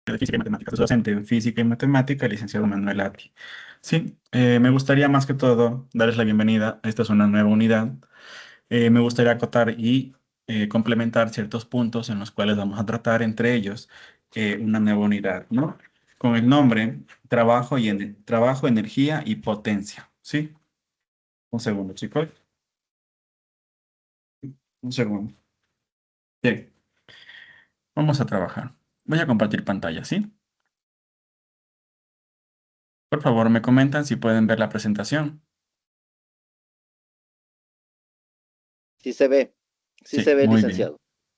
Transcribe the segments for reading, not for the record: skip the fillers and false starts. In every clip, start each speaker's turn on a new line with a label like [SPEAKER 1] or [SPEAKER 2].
[SPEAKER 1] de Física y Matemáticas, soy docente en Física y Matemática, licenciado Manuel Ati. Sí, me gustaría más que todo darles la bienvenida. Esta es una nueva unidad. Me gustaría acotar y complementar ciertos puntos en los cuales vamos a tratar, entre ellos, una nueva unidad, ¿no? Con el nombre Trabajo, Energía y Potencia. ¿Sí? Un segundo, chicos. Un segundo. Bien, vamos a trabajar. Voy a compartir pantalla, ¿sí? Por favor, me comentan si pueden ver la presentación.
[SPEAKER 2] Sí
[SPEAKER 1] Sí,
[SPEAKER 2] se ve,
[SPEAKER 1] muy bien.
[SPEAKER 2] licenciado.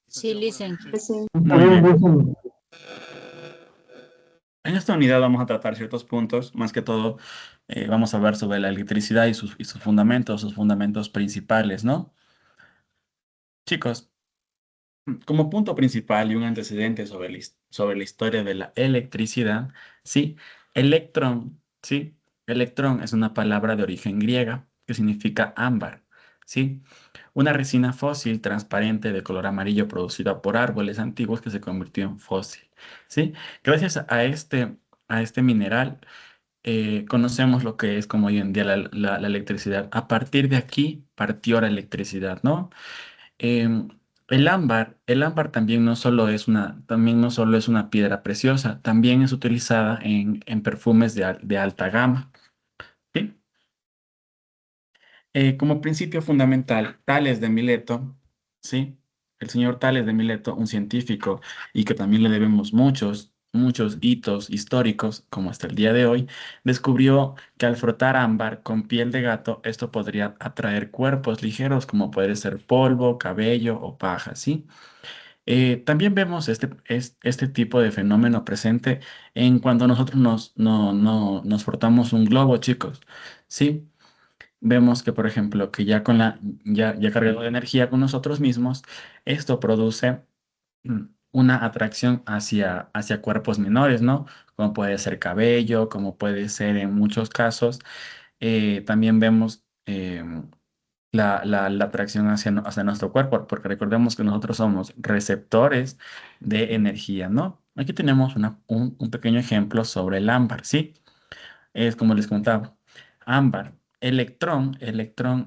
[SPEAKER 3] Sí, listen.
[SPEAKER 1] Muy bien. En esta unidad vamos a tratar ciertos puntos, más que todo vamos a hablar sobre la electricidad y sus fundamentos principales, ¿no? Chicos, como punto principal y un antecedente sobre la historia de la electricidad, sí, electrón, sí, electrón es una palabra de origen griega que significa ámbar, sí, una resina fósil transparente de color amarillo producida por árboles antiguos que se convirtió en fósil, sí. Gracias a este mineral conocemos lo que es como hoy en día la electricidad. A partir de aquí partió la electricidad, ¿no? Em, el ámbar también no solo es una piedra preciosa, también es utilizada en perfumes de alta gama, ¿sí? Como principio fundamental, Tales de Mileto, ¿sí? El señor Tales de Mileto, un científico y que también le debemos muchos hitos históricos, como hasta el día de hoy, descubrió que al frotar ámbar con piel de gato, esto podría atraer cuerpos ligeros como puede ser polvo, cabello o paja, ¿sí? También vemos este tipo de fenómeno presente en cuando nosotros nos frotamos un globo, chicos, ¿sí? Vemos que, por ejemplo, que ya cargado de energía con nosotros mismos, esto produce una atracción hacia cuerpos menores, ¿no? Como puede ser cabello, como puede ser en muchos casos. También vemos la atracción hacia nuestro cuerpo, porque recordemos que nosotros somos receptores de energía, ¿no? Aquí tenemos un pequeño ejemplo sobre el ámbar, ¿sí? Es como les contaba, ámbar, electrón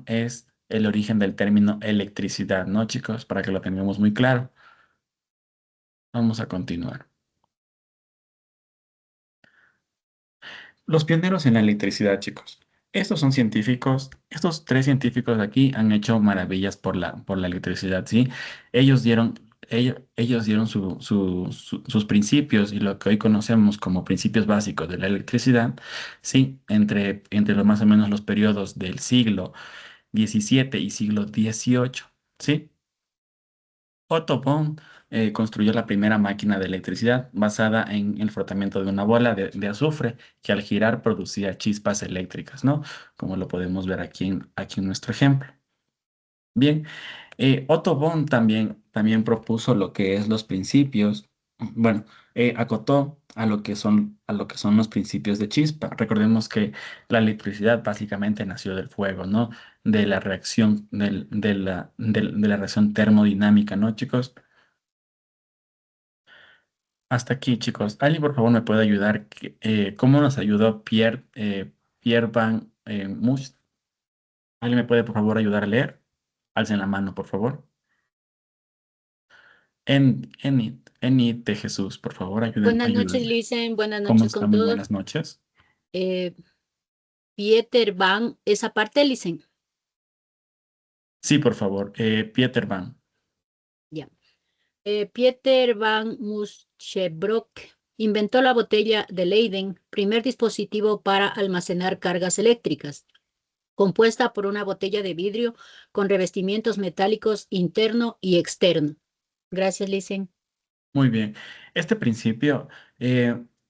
[SPEAKER 1] es el origen del término electricidad, ¿no, chicos? Para que lo tengamos muy claro. Vamos a continuar. Los pioneros en la electricidad, chicos. Estos tres científicos de aquí han hecho maravillas por la electricidad, ¿sí? Ellos dieron, ellos dieron sus principios y lo que hoy conocemos como principios básicos de la electricidad, ¿sí? Entre los más o menos los periodos del siglo XVII y siglo XVIII, ¿sí? Otto Bonn construyó la primera máquina de electricidad basada en el frotamiento de una bola de azufre que al girar producía chispas eléctricas, ¿no? Como lo podemos ver aquí en nuestro ejemplo. Bien, Otto Bonn también propuso lo que es los principios, bueno, acotó a lo que son los principios de chispa. Recordemos que la electricidad básicamente nació del fuego, ¿no? De la reacción, de la reacción termodinámica, ¿no, chicos? Hasta aquí, chicos. ¿Alguien, por favor, me puede ayudar? ¿Cómo nos ayudó Pierre Van Mus? ¿Alguien me puede, por favor, ayudar a leer? Alcen la mano, por favor. Enid de Jesús, por favor,
[SPEAKER 3] Buenas noches,
[SPEAKER 1] ayúdenme.
[SPEAKER 3] listen. Buenas
[SPEAKER 1] ¿Cómo
[SPEAKER 3] noches
[SPEAKER 1] están?
[SPEAKER 3] con
[SPEAKER 1] Muy
[SPEAKER 3] todos.
[SPEAKER 1] buenas noches.
[SPEAKER 3] Eh, Pieter Van, esa parte, listen.
[SPEAKER 1] Sí, por favor. Pieter Van.
[SPEAKER 3] Ya. Pieter Van Musschenbroek inventó la botella de Leyden, primer dispositivo para almacenar cargas eléctricas, compuesta por una botella de vidrio con revestimientos metálicos interno y externo. Gracias, listen.
[SPEAKER 1] Muy bien. Este principio,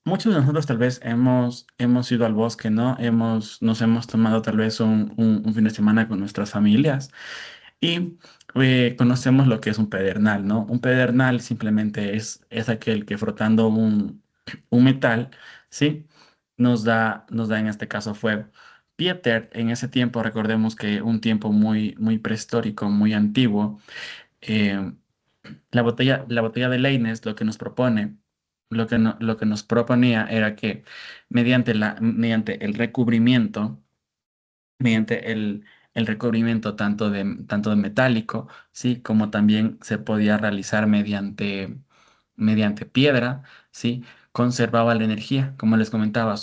[SPEAKER 1] muchos de nosotros tal vez hemos ido al bosque, ¿no? Nos hemos tomado tal vez un fin de semana con nuestras familias y conocemos lo que es un pedernal, ¿no? Un pedernal simplemente es aquel que frotando un metal, ¿sí? Nos da en este caso fuego. Pieter, en ese tiempo, recordemos que un tiempo muy prehistórico, muy antiguo, eh, la botella de Leibniz lo que nos propone lo que nos proponía era que mediante el recubrimiento, mediante el recubrimiento tanto de metálico, ¿sí? Como también se podía realizar mediante piedra, ¿sí? Conservaba la energía, como les comentaba,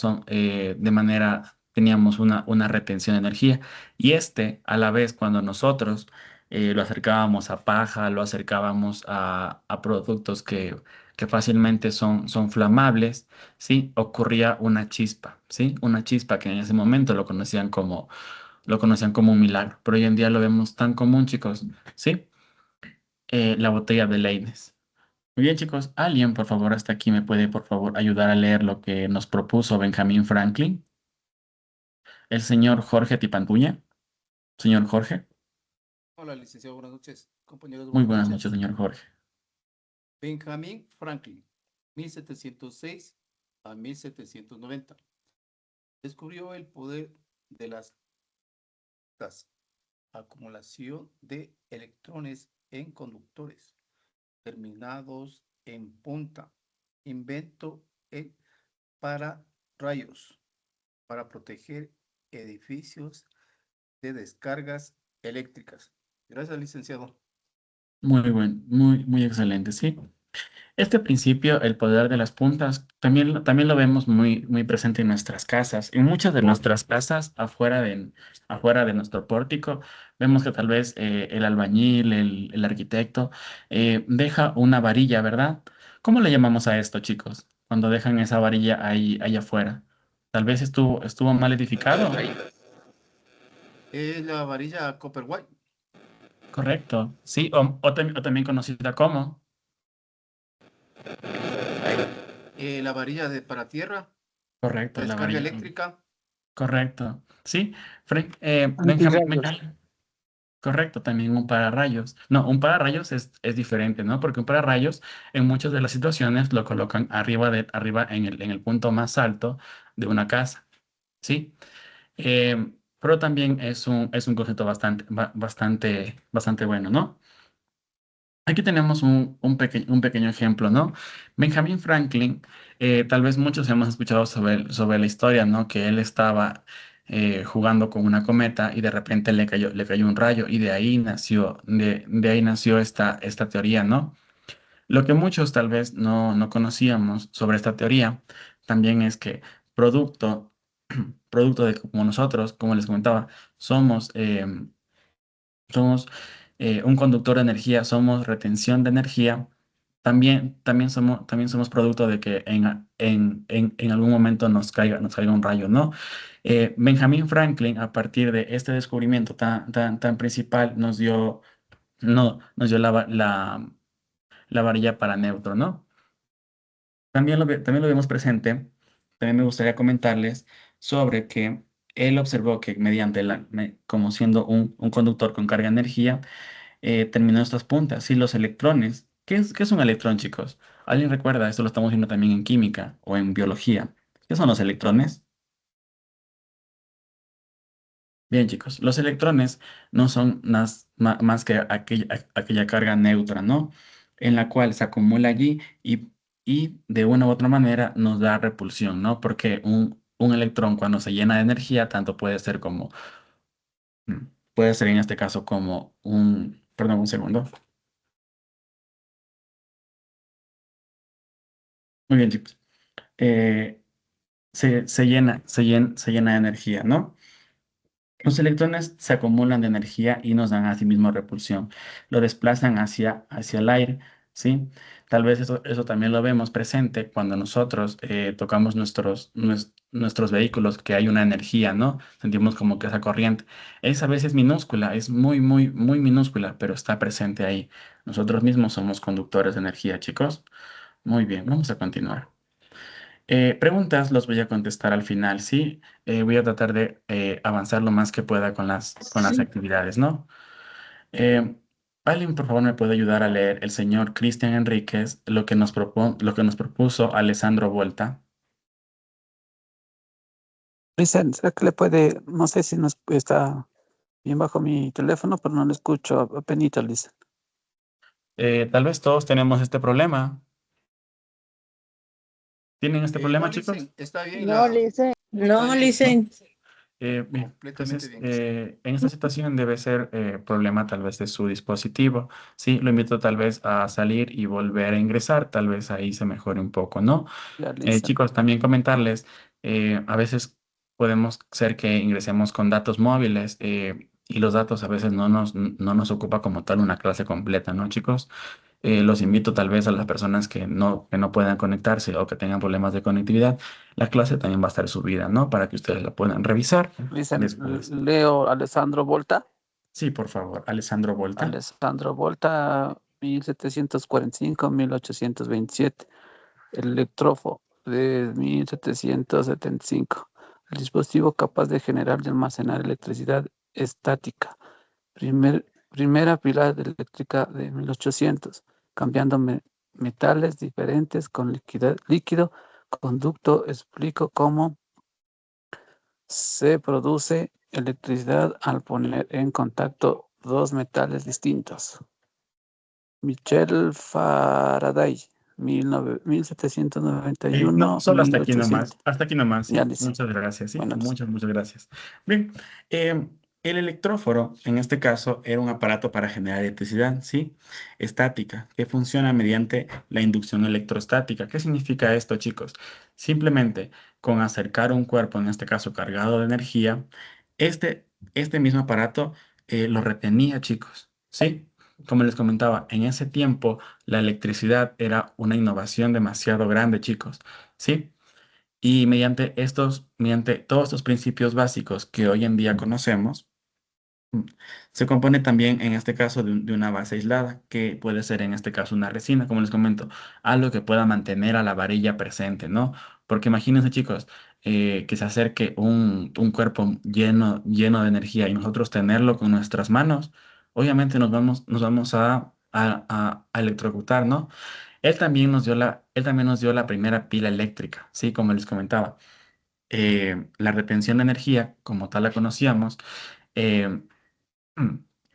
[SPEAKER 1] teníamos una retención de energía. Y a la vez, cuando nosotros lo acercábamos a paja, lo acercábamos a productos que fácilmente son flamables, ¿sí? Ocurría una chispa, ¿sí? Una chispa que en ese momento lo conocían como un milagro, pero hoy en día lo vemos tan común, chicos, ¿sí? La botella de Leibniz. Muy bien, chicos, alguien, por favor, hasta aquí me puede, por favor, ayudar a leer lo que nos propuso Benjamin Franklin, el señor Jorge Tipantuña. Señor Jorge,
[SPEAKER 2] Hola, licenciado, buenas noches. Compañeros,
[SPEAKER 1] muy
[SPEAKER 2] buenas
[SPEAKER 1] buenas noches,
[SPEAKER 2] noches.
[SPEAKER 1] señor Jorge.
[SPEAKER 2] Benjamin Franklin, 1706 a 1790. Descubrió el poder de las acumulación de electrones en conductores terminados en punta. Invento el pararrayos para proteger edificios de descargas eléctricas. Gracias, licenciado.
[SPEAKER 1] Muy excelente, ¿sí? Este principio, el poder de las puntas, también lo vemos muy presente en nuestras casas. En muchas de nuestras casas, afuera de nuestro pórtico, vemos que tal vez el albañil, el arquitecto, deja una varilla, ¿verdad? ¿Cómo le llamamos a esto, chicos? Cuando dejan esa varilla ahí afuera. Tal vez estuvo mal edificado.
[SPEAKER 2] Es la varilla Copper White.
[SPEAKER 1] Correcto, sí, o también conocida como.
[SPEAKER 2] La varilla para tierra,
[SPEAKER 1] Correcto, la
[SPEAKER 2] descarga
[SPEAKER 1] varilla.
[SPEAKER 2] eléctrica.
[SPEAKER 1] Correcto. Sí,
[SPEAKER 4] Antirrayos.
[SPEAKER 1] Benjamín, correcto, también un pararrayos. No, un pararrayos es diferente, ¿no? Porque un pararrayos en muchas de las situaciones lo colocan arriba en el punto más alto de una casa, ¿sí? Pero también es un concepto bastante bueno, ¿no? Aquí tenemos un pequeño ejemplo, ¿no? Benjamin Franklin, tal vez muchos hemos escuchado sobre la historia, ¿no? Que él estaba jugando con una cometa y de repente le cayó un rayo y de ahí nació esta teoría, ¿no? Lo que muchos tal vez no conocíamos sobre esta teoría también es que producto, producto de que como nosotros, como les comentaba, somos un conductor de energía, somos retención de energía, también somos producto de que en algún momento nos caiga un rayo, ¿no? Benjamin Franklin, a partir de este descubrimiento tan principal, nos dio la varilla para neutro, ¿no? También lo vemos presente. También me gustaría comentarles sobre que él observó que como siendo un conductor con carga de energía, terminó estas puntas. Sí, los electrones. ¿Qué es un electrón, chicos? ¿Alguien recuerda? Esto lo estamos viendo también en química o en biología. ¿Qué son los electrones? Bien, chicos, los electrones no son más que aquella carga neutra, ¿no? En la cual se acumula allí y de una u otra manera nos da repulsión, ¿no? Porque un electrón cuando se llena de energía, tanto puede ser en este caso como perdón, un segundo. Muy bien, chicos. Eh, se llena de energía, ¿no? Los electrones se acumulan de energía y nos dan a sí mismo repulsión. Lo desplazan hacia el aire, ¿sí? Tal vez eso también lo vemos presente cuando nosotros tocamos nuestros vehículos, que hay una energía, ¿no? Sentimos como que esa corriente. Es a veces minúscula, es muy minúscula, pero está presente ahí. Nosotros mismos somos conductores de energía, chicos. Muy bien, vamos a continuar. Preguntas los voy a contestar al final, ¿sí? Voy a tratar de avanzar lo más que pueda con las actividades, ¿no? Eh, ¿Alguien, por favor, me puede ayudar a leer el señor Cristian Enríquez, lo que nos propuso Alessandro Volta?
[SPEAKER 4] Cristian, ¿será que le puede, no sé si nos está bien bajo mi teléfono, pero no le escucho apenita, dice.
[SPEAKER 1] Tal vez todos tenemos este problema. ¿Tienen este problema,
[SPEAKER 2] No,
[SPEAKER 1] chicos?
[SPEAKER 2] Licen, está bien
[SPEAKER 5] No,
[SPEAKER 2] la,
[SPEAKER 5] Licen.
[SPEAKER 2] está
[SPEAKER 5] No,
[SPEAKER 2] bien,
[SPEAKER 5] Licen.
[SPEAKER 1] Bien,
[SPEAKER 2] completamente
[SPEAKER 1] entonces,
[SPEAKER 2] bien. Licen.
[SPEAKER 1] en esta situación debe ser problema tal vez de su dispositivo. Sí, lo invito tal vez a salir y volver a ingresar, tal vez ahí se mejore un poco, ¿no?
[SPEAKER 4] Ya, listo.
[SPEAKER 1] Chicos, también comentarles, a veces podemos ser que ingresemos con datos móviles y los datos a veces no nos ocupa como tal una clase completa, ¿no, chicos? Los invito tal vez a las personas que no puedan conectarse o que tengan problemas de conectividad. La clase también va a estar subida, ¿no? Para que ustedes la puedan revisar
[SPEAKER 4] Dicen
[SPEAKER 1] después.
[SPEAKER 4] Leo Alessandro Volta.
[SPEAKER 1] Sí, por favor, Alessandro Volta.
[SPEAKER 4] Alessandro Volta, 1745-1827. El electrófono de 1775. El dispositivo capaz de generar y almacenar electricidad estática. Primera pila de eléctrica de 1800, cambiando metales diferentes con líquido conducto. Explico cómo se produce electricidad al poner en contacto dos metales distintos. Michel Faraday,
[SPEAKER 1] No, solo hasta aquí nomás,
[SPEAKER 4] 1791-1800.
[SPEAKER 1] hasta aquí nomás,
[SPEAKER 4] Ya,
[SPEAKER 1] sí.
[SPEAKER 4] listo.
[SPEAKER 1] Muchas gracias, sí.
[SPEAKER 4] Bueno, listo.
[SPEAKER 1] Muchas gracias. Bien, el electróforo, en este caso, era un aparato para generar electricidad, sí, estática, que funciona mediante la inducción electrostática. ¿Qué significa esto, chicos? Simplemente con acercar un cuerpo, en este caso cargado de energía, este mismo aparato lo retenía, chicos, sí. Como les comentaba, en ese tiempo la electricidad era una innovación demasiado grande, chicos, ¿sí? Y mediante todos estos principios básicos que hoy en día conocemos, mm, se compone también en este caso de una base aislada, que puede ser en este caso una resina, como les comento, algo que pueda mantener a la varilla presente, ¿no? Porque imagínense, chicos, que se acerque un cuerpo lleno de energía y nosotros tenerlo con nuestras manos, obviamente nos vamos a electrocutar, ¿no? Él también nos dio la primera pila eléctrica, ¿sí? Como les comentaba. La retención de energía, como tal la conocíamos, eh,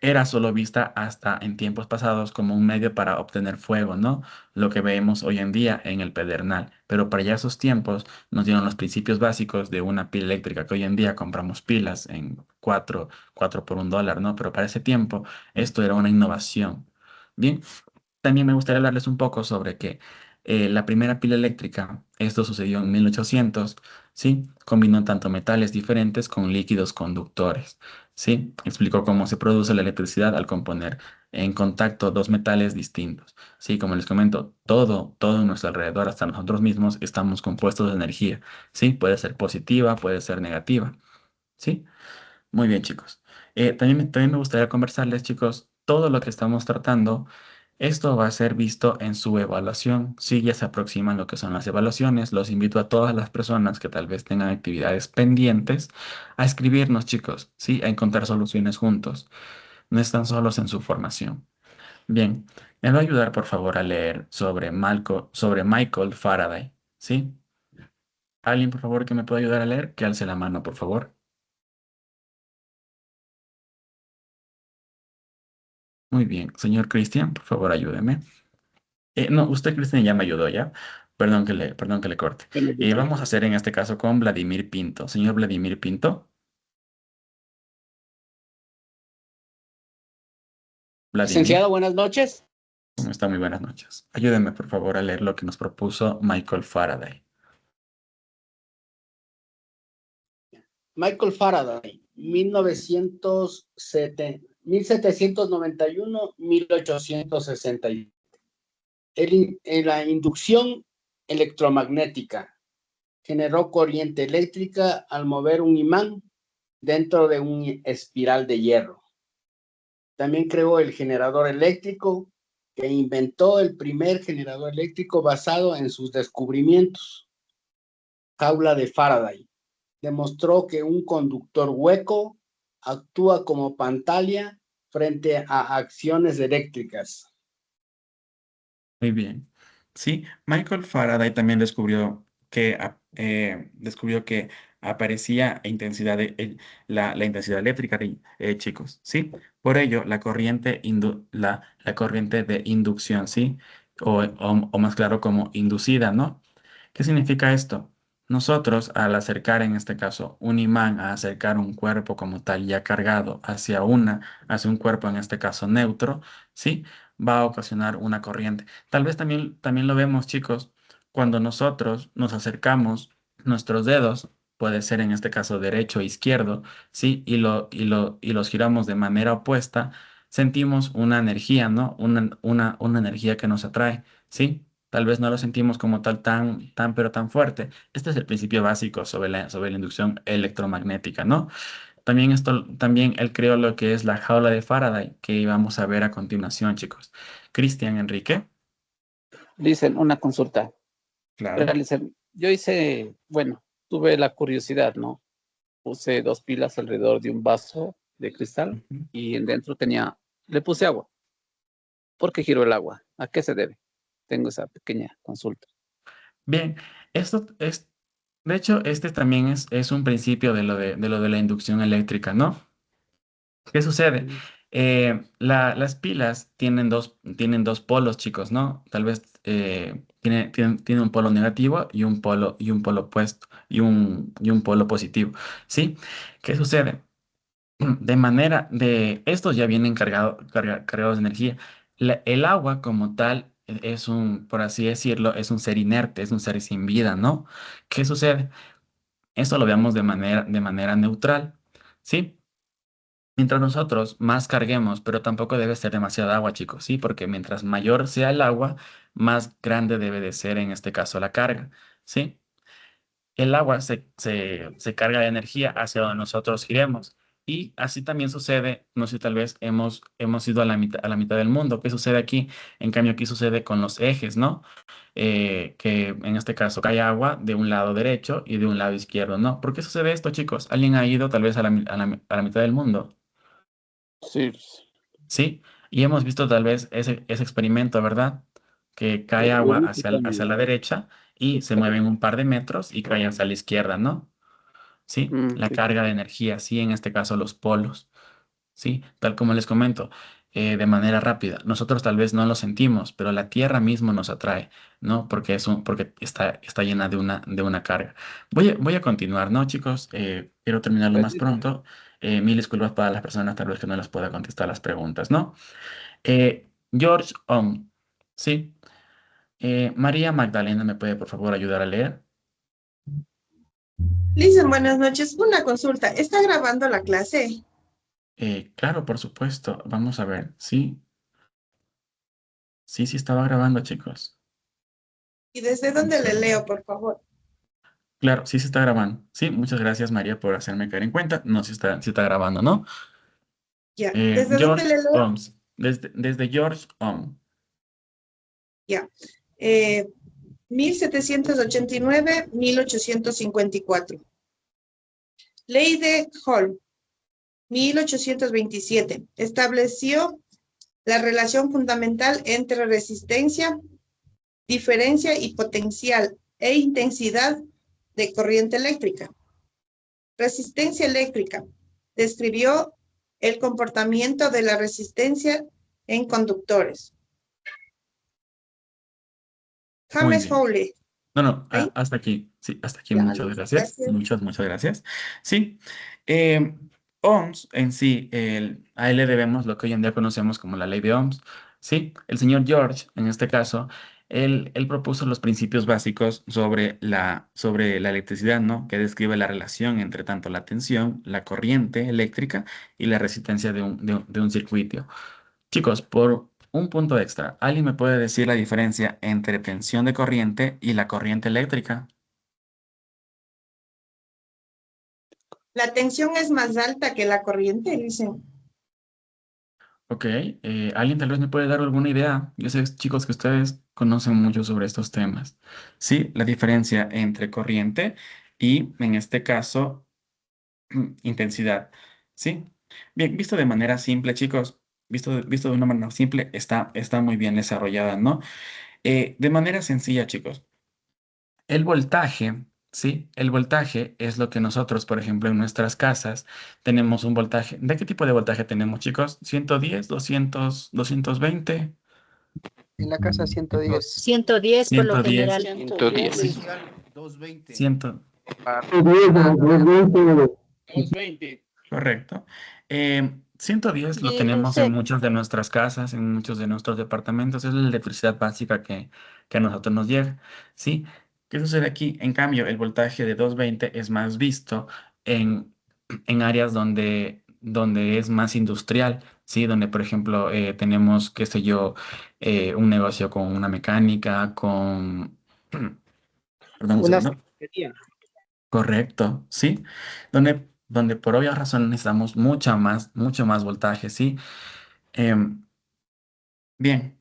[SPEAKER 1] era solo vista hasta en tiempos pasados como un medio para obtener fuego, ¿no? Lo que vemos hoy en día en el pedernal. Pero para ya esos tiempos nos dieron los principios básicos de una pila eléctrica, que hoy en día compramos pilas en cuatro por $1, ¿no? Pero para ese tiempo esto era una innovación. Bien, también me gustaría hablarles un poco sobre que la primera pila eléctrica, esto sucedió en 1800, ¿sí? Combinó tanto metales diferentes con líquidos conductores, ¿sí? Explicó cómo se produce la electricidad al componer en contacto dos metales distintos, ¿sí? Como les comento, todo en nuestro alrededor, hasta nosotros mismos, estamos compuestos de energía, ¿sí? Puede ser positiva, puede ser negativa, ¿sí? Muy bien, chicos. También me gustaría conversarles, chicos, todo lo que estamos tratando. Esto va a ser visto en su evaluación. Si ya se aproximan lo que son las evaluaciones, los invito a todas las personas que tal vez tengan actividades pendientes a escribirnos, chicos, sí, a encontrar soluciones juntos. No están solos en su formación. Bien, me va a ayudar, por favor, a leer sobre Michael Faraday, ¿sí? ¿Alguien, por favor, que me pueda ayudar a leer? Que alce la mano, por favor. Muy bien, señor Cristian, por favor, ayúdeme. No, usted, Cristian, ya me ayudó, ¿ya? Perdón que le corte. Vamos a hacer en este caso con Vladimir Pinto. Señor Vladimir Pinto. Vladimir,
[SPEAKER 6] Licenciado, buenas noches.
[SPEAKER 1] ¿cómo está? Muy buenas noches. Ayúdeme, por favor, a leer lo que nos propuso Michael Faraday.
[SPEAKER 6] Michael Faraday, 1791-1860. En la inducción electromagnética generó corriente eléctrica al mover un imán dentro de un espiral de hierro. También creó el generador eléctrico, que inventó el primer generador eléctrico basado en sus descubrimientos. Jaula de Faraday. Demostró que un conductor hueco actúa como pantalla frente a acciones eléctricas.
[SPEAKER 1] Muy bien. Sí, Michael Faraday también descubrió que aparecía la intensidad eléctrica chicos, ¿sí? Por ello, la corriente de inducción, ¿sí? O más claro, como inducida, ¿no? ¿Qué significa esto? Nosotros, al acercar, en este caso, un imán, a acercar un cuerpo como tal ya cargado hacia un cuerpo, en este caso neutro, ¿sí? Va a ocasionar una corriente. Tal vez también lo vemos, chicos, cuando nosotros nos acercamos nuestros dedos, puede ser en este caso derecho e izquierdo, ¿sí? Y los giramos de manera opuesta, sentimos una energía, ¿no? Una energía que nos atrae, ¿sí? Tal vez no lo sentimos como tal pero tan fuerte. Este es el principio básico sobre la inducción electromagnética, ¿no? También él creó lo que es la jaula de Faraday, que vamos a ver a continuación, chicos. Cristian Enrique.
[SPEAKER 4] Dicen una consulta.
[SPEAKER 1] Claro.
[SPEAKER 4] Realicen. Yo hice, bueno, tuve la curiosidad, ¿no? Puse 2 pilas alrededor de un vaso de cristal
[SPEAKER 1] Ujú.
[SPEAKER 4] y dentro le puse agua. ¿Por qué giró el agua? ¿A qué se debe? Tengo esa pequeña consulta.
[SPEAKER 1] Bien, esto es, de hecho, este también es un principio de la inducción eléctrica, ¿no? ¿Qué sucede? Las pilas tienen dos polos, chicos, ¿no? Tal vez tiene un polo negativo y un polo opuesto y un polo positivo, ¿sí? ¿Qué sucede? Estos ya vienen cargados de energía. El agua como tal por así decirlo, es un ser inerte, es un ser sin vida, ¿no? ¿Qué sucede? Esto lo veamos de manera neutral, ¿sí? Mientras nosotros más carguemos, pero tampoco debe ser demasiada agua, chicos, ¿sí? Porque mientras mayor sea el agua, más grande debe de ser en este caso la carga, ¿sí? El agua se carga de energía hacia donde nosotros giremos. Y así también sucede, no sé, tal vez hemos ido a la mitad del mundo. ¿Qué sucede aquí? En cambio, aquí sucede con los ejes, ¿no? Que en este caso cae agua de un lado derecho y de un lado izquierdo, ¿no? ¿Por qué sucede esto, chicos? ¿Alguien ha ido tal vez a la mitad del mundo?
[SPEAKER 4] Sí,
[SPEAKER 1] ¿Sí? Y hemos visto tal vez ese experimento, ¿verdad? Que cae agua hacia la derecha y se mueve en un par de metros y cae hacia la izquierda, ¿no? ¿Sí? La
[SPEAKER 4] sí.
[SPEAKER 1] carga de energía, sí, en este caso los polos, ¿sí? Tal como les comento, de manera rápida. Nosotros tal vez no lo sentimos, pero la Tierra mismo nos atrae, ¿no? Porque está llena de una carga. Voy a continuar, ¿no, chicos? Quiero terminar lo más
[SPEAKER 4] Gracias.
[SPEAKER 1] pronto. Mil disculpas para las personas tal vez que no les pueda contestar las preguntas, ¿no? George Ohm, ¿sí? María Magdalena, ¿me puede por favor ayudar a leer?
[SPEAKER 5] Lisa, buenas noches. Una consulta. ¿Está grabando la clase?
[SPEAKER 1] Claro, por supuesto. Vamos a ver. Sí, sí, sí estaba grabando, chicos.
[SPEAKER 5] ¿Y desde
[SPEAKER 1] Un
[SPEAKER 5] dónde le
[SPEAKER 1] segundo.
[SPEAKER 5] leo, por favor?
[SPEAKER 1] Claro, sí se está grabando. Sí, muchas gracias, María, por hacerme caer en cuenta. No, sí está grabando, ¿no?
[SPEAKER 5] Ya. ¿Desde dónde
[SPEAKER 1] George
[SPEAKER 5] le leo?
[SPEAKER 1] Ohms. Desde George Ohm.
[SPEAKER 5] Ya. 1789-1854. Ley de Hall, 1827. Estableció la relación fundamental entre resistencia, diferencia y potencial e intensidad de corriente eléctrica. Resistencia eléctrica. Describió el comportamiento de la resistencia en conductores.
[SPEAKER 1] Muy
[SPEAKER 5] James
[SPEAKER 1] bien.
[SPEAKER 5] Howley.
[SPEAKER 1] No, no,
[SPEAKER 5] ¿Ahí?
[SPEAKER 1] hasta aquí. Sí, hasta aquí.
[SPEAKER 5] Ya,
[SPEAKER 1] Muchas
[SPEAKER 5] listo.
[SPEAKER 1] gracias.
[SPEAKER 5] Gracias.
[SPEAKER 1] Muchas gracias. Sí. eh, Ohms en sí, a él le debemos lo que hoy en día conocemos como la ley de Ohms. Sí, el señor George, en este caso, él propuso los principios básicos sobre la electricidad, ¿no? Que describe la relación entre tanto la tensión, la corriente eléctrica y la resistencia de un circuito. Chicos, por un punto extra, ¿alguien me puede decir la diferencia entre tensión de corriente y la corriente eléctrica?
[SPEAKER 5] La tensión es más alta que la corriente, dicen.
[SPEAKER 1] Ok, ¿alguien tal vez me puede dar alguna idea? Yo sé, chicos, que ustedes conocen mucho sobre estos temas. Sí, la diferencia entre corriente y, en este caso, intensidad. ¿Sí? Bien, visto de manera simple, chicos, visto de una manera simple, está muy bien desarrollada, ¿no? De manera sencilla, chicos. El voltaje, ¿sí? El voltaje es lo que nosotros, por ejemplo, en nuestras casas tenemos un voltaje. ¿De qué tipo de voltaje tenemos, chicos? ¿110, 200, 220?
[SPEAKER 7] En la casa 110.
[SPEAKER 3] 110 por lo
[SPEAKER 1] 110.
[SPEAKER 3] general.
[SPEAKER 4] 110.
[SPEAKER 2] Comercial 220.
[SPEAKER 1] 100,
[SPEAKER 6] 220.
[SPEAKER 1] correcto. 110 lo
[SPEAKER 3] Y
[SPEAKER 1] tenemos en
[SPEAKER 3] usted,
[SPEAKER 1] muchas de nuestras casas, en muchos de nuestros departamentos. Es la electricidad básica que a nosotros nos llega, ¿sí? ¿Qué sucede aquí? En cambio, el voltaje de 220 es más visto en, en áreas donde es más industrial, ¿sí? Donde, por ejemplo, tenemos, qué sé yo, un negocio con una mecánica, con... Perdón un
[SPEAKER 6] Una
[SPEAKER 1] segundo.
[SPEAKER 6] cervecería.
[SPEAKER 1] Correcto, ¿sí? Donde por obvias razones necesitamos mucho más voltaje, ¿sí? Em, bien,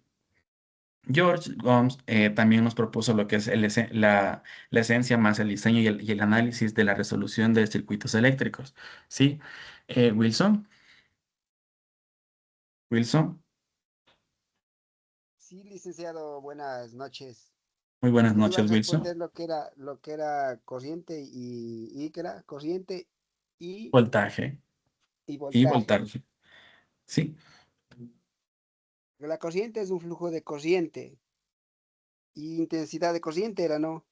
[SPEAKER 1] George Gomes también nos propuso lo que es la esencia más el diseño y el análisis de la resolución de circuitos eléctricos, ¿sí? Wilson, Wilson,
[SPEAKER 7] Sí, licenciado, buenas noches.
[SPEAKER 1] muy buenas
[SPEAKER 7] Le iba a
[SPEAKER 1] noches, Wilson.
[SPEAKER 7] responder lo que era corriente y ¿qué era? Corriente
[SPEAKER 1] Voltaje
[SPEAKER 7] y
[SPEAKER 1] y
[SPEAKER 7] voltaje.
[SPEAKER 1] voltaje, ¿sí?
[SPEAKER 7] La corriente es un flujo de corriente y intensidad de corriente era, ¿no?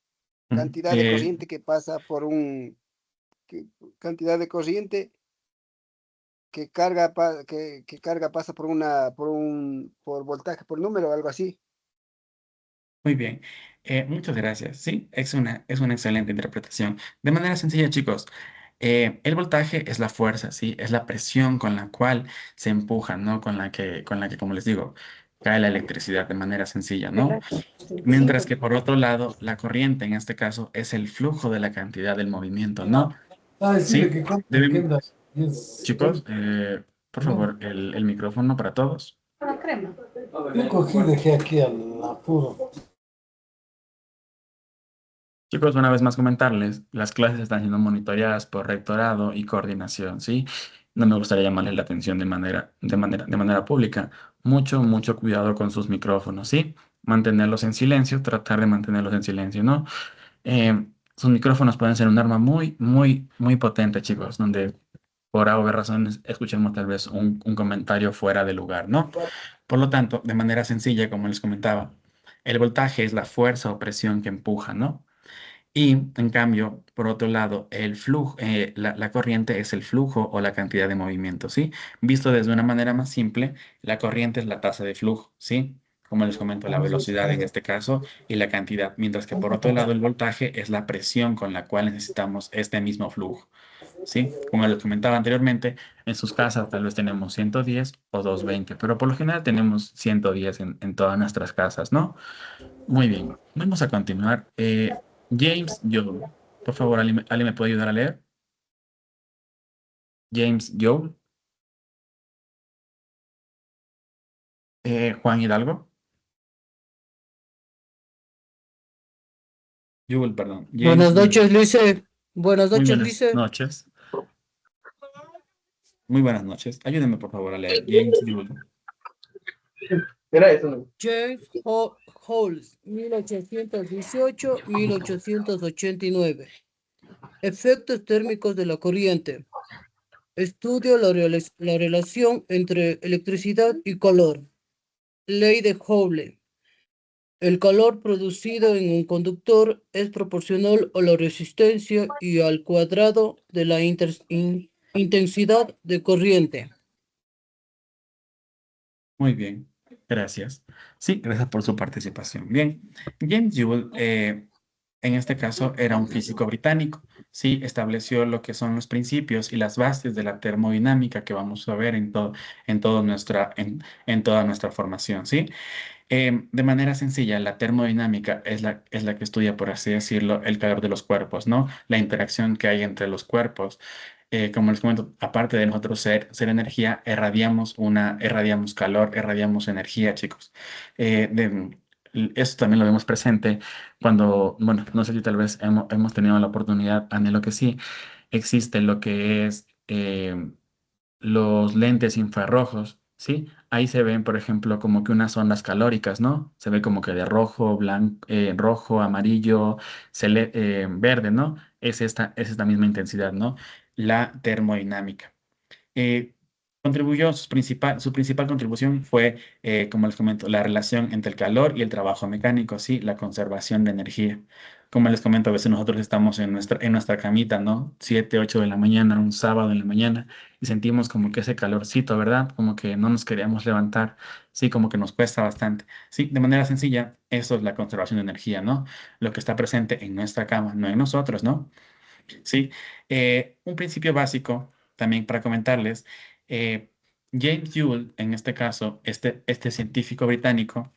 [SPEAKER 7] Cantidad de
[SPEAKER 1] Eh,
[SPEAKER 7] corriente que pasa por cantidad de corriente que carga pasa por voltaje, por número, algo así.
[SPEAKER 1] Muy bien, muchas gracias. Sí, es una excelente interpretación. De manera sencilla, chicos, el voltaje es la fuerza, sí, es la presión con la cual se empuja, ¿no? Con la que, como les digo, cae la electricidad de manera sencilla, ¿no? Mientras que por otro lado, la corriente en este caso es el flujo de la cantidad del movimiento, ¿no? Sí, debemos, chicos, por favor, el micrófono para todos.
[SPEAKER 8] Yo cogí, dejé aquí al apuro.
[SPEAKER 1] Chicos, una vez más comentarles, las clases están siendo monitoreadas por rectorado y coordinación, ¿sí? No me gustaría llamarles la atención de manera pública. Mucho cuidado con sus micrófonos, ¿sí? Mantenerlos en silencio, tratar de mantenerlos en silencio, ¿no? Sus micrófonos pueden ser un arma muy potente, chicos, donde por A o B razones escuchemos tal vez un comentario fuera de lugar, ¿no? Por lo tanto, de manera sencilla, como les comentaba, el voltaje es la fuerza o presión que empuja, ¿no? Y en cambio, por otro lado, el flujo, la corriente es el flujo o la cantidad de movimiento, ¿sí? Visto desde una manera más simple, la corriente es la tasa de flujo, ¿sí? Como les comento, la velocidad en este caso y la cantidad, mientras que por otro lado el voltaje es la presión con la cual necesitamos este mismo flujo, ¿sí? Como les comentaba anteriormente, en sus casas tal vez tenemos 110 o 220, pero por lo general tenemos 110 en todas nuestras casas, ¿no? Muy bien, vamos a continuar. James Joel, por favor, ¿alguien me puede ayudar a leer? James Joel, Juan Hidalgo, Joel, perdón, James
[SPEAKER 8] Buenas
[SPEAKER 1] Joel.
[SPEAKER 8] noches, Lice. Buenas
[SPEAKER 1] Muy
[SPEAKER 8] noches,
[SPEAKER 1] buenas
[SPEAKER 8] Lice.
[SPEAKER 1] noches. Muy buenas noches. Ayúdenme, por favor, a leer. James Joel.
[SPEAKER 6] Era eso, ¿no?
[SPEAKER 8] James Halls, 1818-1889. Efectos térmicos de la corriente. Estudio la relación entre electricidad y calor. Ley de Joule. El calor producido en un conductor es proporcional a la resistencia y al cuadrado de la intensidad de corriente.
[SPEAKER 1] Muy bien, gracias. Sí, gracias por su participación. Bien, James Joule, en este caso, era un físico británico. Sí, estableció lo que son los principios y las bases de la termodinámica que vamos a ver en toda nuestra formación, ¿sí? De manera sencilla, la termodinámica es la que estudia, por así decirlo, el calor de los cuerpos, ¿no? La interacción que hay entre los cuerpos. Como les comento, aparte de nosotros ser energía, irradiamos calor, irradiamos energía, chicos. Eso también lo vemos presente cuando, bueno, no sé si tal vez hemos tenido la oportunidad, anhelo que sí, existe lo que es los lentes infrarrojos, ¿sí? Ahí se ven, por ejemplo, como que unas ondas calóricas, ¿no? Se ve como que de rojo, blanco, rojo, amarillo, verde, ¿no? Es esta misma intensidad, ¿no? La termodinámica. Eh, Contribuyó, su principal contribución fue, como les comento, la relación entre el calor y el trabajo mecánico, ¿sí? La conservación de energía. Como les comento, a veces nosotros estamos en nuestra camita, ¿no? 7, 8 de la mañana, un sábado en la mañana, y sentimos como que ese calorcito, ¿verdad? Como que no nos queríamos levantar, sí, como que nos cuesta bastante. Sí, de manera sencilla, eso es la conservación de energía, ¿no? Lo que está presente en nuestra cama, no en nosotros, ¿no? Sí, un principio básico también para comentarles, eh, James Joule, en este caso, este científico británico,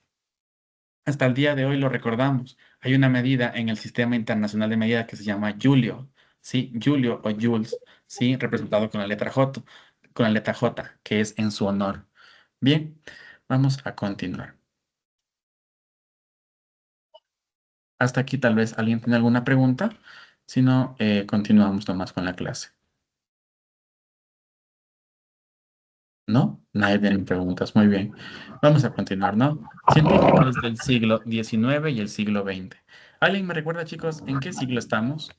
[SPEAKER 1] hasta el día de hoy lo recordamos. Hay una medida en el Sistema Internacional de Medidas que se llama Julio, ¿sí? Julio o Jules, ¿sí? Representado con la letra J, que es en su honor. Bien, vamos a continuar. Hasta aquí tal vez alguien tiene alguna pregunta, si no, continuamos nomás con la clase. ¿No? Nadie tiene preguntas. Muy bien. Vamos a continuar, ¿no? Científicos del siglo XIX y el siglo XX. ¿Alguien me recuerda, chicos, en qué siglo estamos?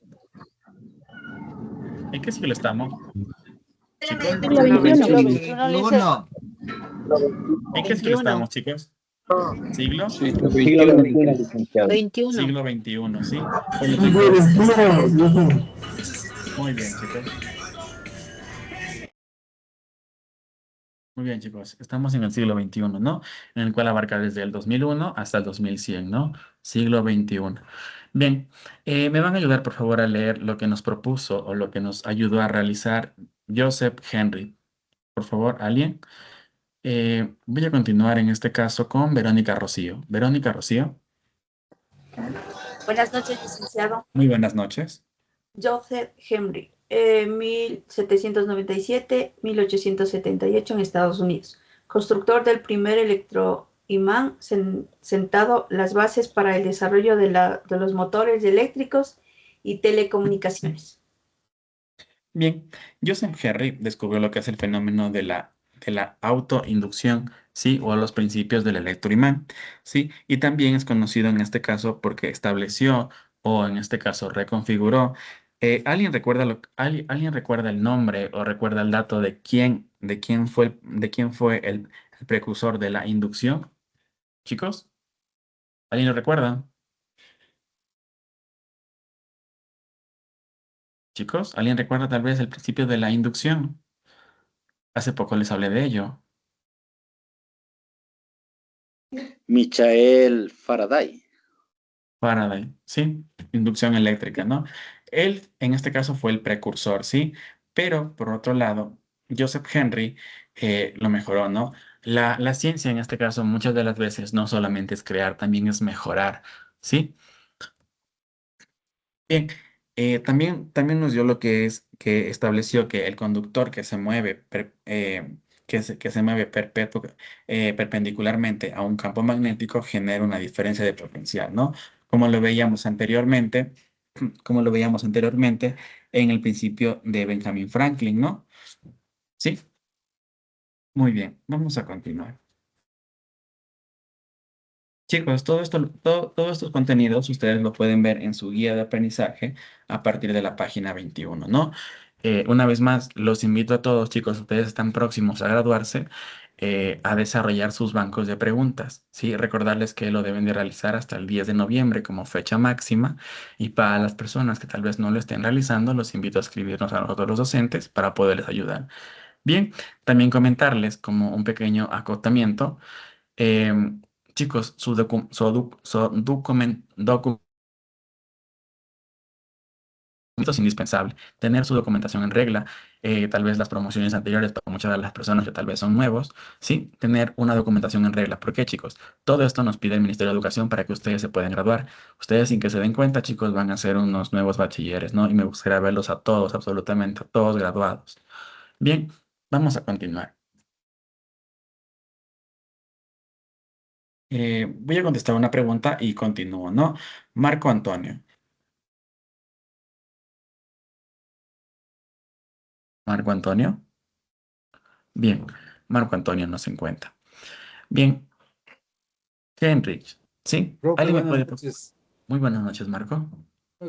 [SPEAKER 1] ¿En qué siglo estamos, chicos?
[SPEAKER 3] Siglo XXI.
[SPEAKER 1] ¿En qué siglo
[SPEAKER 3] 21.
[SPEAKER 1] estamos, chicos? ¿Siglo?
[SPEAKER 4] Siglo
[SPEAKER 6] Siglo
[SPEAKER 4] XXI.
[SPEAKER 6] XXI, licenciado.
[SPEAKER 3] 21.
[SPEAKER 1] Siglo XXI, ¿sí? Por lo tanto, muy bien, chicos. Muy bien, chicos. Estamos en el siglo XXI, ¿no? En el cual abarca desde el 2001 hasta el 2100, ¿no? Siglo XXI. Bien, ¿me van a ayudar, por favor, a leer lo que nos propuso o lo que nos ayudó a realizar Joseph Henry? Por favor, ¿alguien? Voy a continuar en este caso con Verónica Rocío. Verónica Rocío,
[SPEAKER 9] Buenas noches, licenciado.
[SPEAKER 1] muy buenas noches.
[SPEAKER 9] Joseph Henry, 1797-1878 en Estados Unidos. Constructor del primer electroimán, sentado las bases para el desarrollo de los motores eléctricos y telecomunicaciones.
[SPEAKER 1] Bien, Joseph Henry descubrió lo que es el fenómeno de la autoinducción, ¿sí? O los principios del electroimán, ¿sí? Y también es conocido en este caso porque estableció o en este caso reconfiguró. ¿Alguien recuerda alguien recuerda el nombre o recuerda el dato de quién fue el precursor de la inducción? Chicos, ¿alguien lo recuerda? Chicos, ¿alguien recuerda tal vez el principio de la inducción? Hace poco les hablé de ello.
[SPEAKER 6] Michael Faraday.
[SPEAKER 1] Faraday, ¿sí? Inducción eléctrica, ¿no? Él, en este caso, fue el precursor, ¿sí? Pero, por otro lado, Joseph Henry lo mejoró, ¿no? La ciencia, en este caso, muchas de las veces no solamente es crear, también es mejorar, ¿sí? Bien, también nos dio lo que es que estableció que el conductor que se mueve, que se mueve perpendicularmente a un campo magnético genera una diferencia de potencial, ¿no? Como lo veíamos anteriormente, como lo veíamos anteriormente en el principio de Benjamin Franklin, ¿no? Sí, muy bien, vamos a continuar. Chicos, todos estos contenidos ustedes lo pueden ver en su guía de aprendizaje a partir de la página 21, ¿no? Una vez más, los invito a todos, chicos, ustedes están próximos a graduarse, a desarrollar sus bancos de preguntas, ¿sí? Recordarles que lo deben de realizar hasta el 10 de noviembre como fecha máxima y para las personas que tal vez no lo estén realizando, los invito a escribirnos a nosotros los docentes para poderles ayudar. Bien, también comentarles como un pequeño acotamiento. Chicos, su documento es indispensable. Tener su documentación en regla, tal vez las promociones anteriores para muchas de las personas que tal vez son nuevos, sí, tener una documentación en regla. ¿Por qué, chicos? Todo esto nos pide el Ministerio de Educación para que ustedes se puedan graduar. Ustedes, sin que se den cuenta, chicos, van a ser unos nuevos bachilleres, ¿no? Y me gustaría verlos a todos, absolutamente a todos graduados. Bien, vamos a continuar. Voy a contestar una pregunta y continúo, ¿no? Marco Antonio. Marco Antonio. Bien, Marco Antonio no se encuentra. Bien, Henrich, ¿sí?
[SPEAKER 10] Profe,
[SPEAKER 1] ¿Alguien me
[SPEAKER 10] buenas
[SPEAKER 1] puede...
[SPEAKER 10] noches.
[SPEAKER 1] Muy buenas noches, Marco.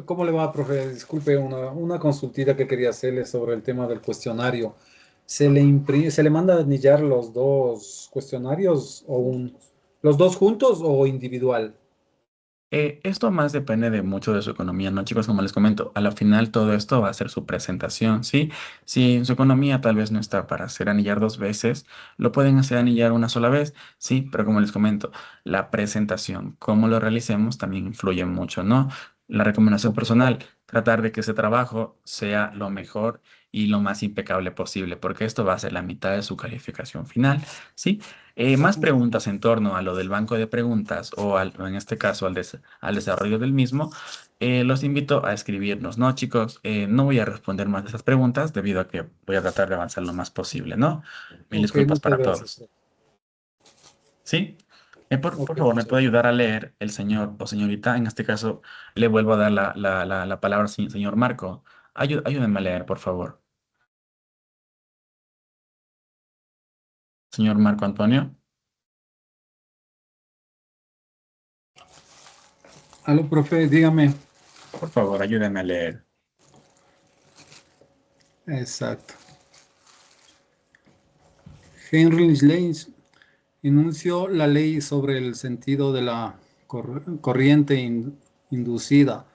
[SPEAKER 10] ¿Cómo le va, profe? Disculpe, una consultita que quería hacerle sobre el tema del cuestionario. se le manda a anillar los dos cuestionarios los dos juntos o individual?
[SPEAKER 1] Esto más depende de mucho de su economía, ¿no, chicos? Como les comento, a la final todo esto va a ser su presentación, ¿sí? Si su economía tal vez no está para hacer anillar 2 veces, lo pueden hacer anillar una sola vez, ¿sí? Pero como les comento, la presentación, cómo lo realicemos, también influye mucho, ¿no? La recomendación personal, tratar de que ese trabajo sea lo mejor y lo más impecable posible, porque esto va a ser la mitad de su calificación final, ¿sí? Más preguntas en torno a lo del banco de preguntas o en este caso al desarrollo del mismo, los invito a escribirnos, ¿no, chicos? No voy a responder más de esas preguntas debido a que voy a tratar de avanzar lo más posible, ¿no? Mil
[SPEAKER 10] Ok,
[SPEAKER 1] disculpas
[SPEAKER 10] muchas
[SPEAKER 1] para
[SPEAKER 10] gracias.
[SPEAKER 1] todos. ¿Sí? Por
[SPEAKER 10] Ok,
[SPEAKER 1] favor, ¿me
[SPEAKER 10] muchas
[SPEAKER 1] puede ayudar a leer el señor o señorita? En este caso, le vuelvo a dar la palabra al señor Marco. Ayúdenme a leer, por favor. Señor Marco Antonio.
[SPEAKER 10] Aló, profe, dígame.
[SPEAKER 1] Por favor, ayúdenme a leer.
[SPEAKER 10] Exacto. Henry Lane enunció la ley sobre el sentido de la corriente inducida,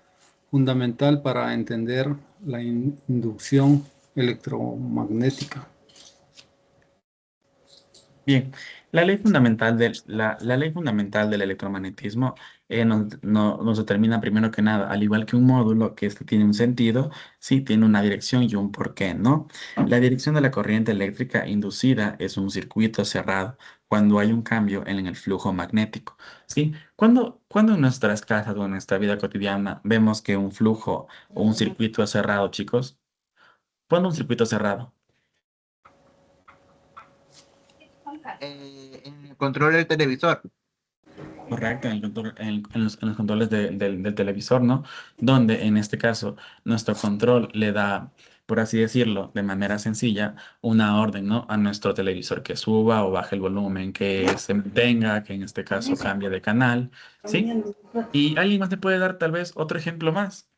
[SPEAKER 10] fundamental para entender la inducción electromagnética.
[SPEAKER 1] Bien, la ley fundamental del electromagnetismo nos determina primero que nada, al igual que un módulo, que este tiene un sentido, sí, tiene una dirección y un porqué, ¿no? La dirección de la corriente eléctrica inducida es un circuito cerrado cuando hay un cambio en el flujo magnético, ¿sí? Cuando en nuestras casas o en nuestra vida cotidiana vemos que un flujo o un circuito es cerrado, chicos, ¿cuándo un circuito es cerrado?
[SPEAKER 2] En el control del televisor.
[SPEAKER 1] Correcto, en los controles del televisor, ¿no? Donde en este caso nuestro control le da, por así decirlo, de manera sencilla, una orden, ¿no? A nuestro televisor que suba o baje el volumen, que se mantenga, que en este caso cambie de canal, ¿sí? ¿Y alguien más te puede dar tal vez otro ejemplo más?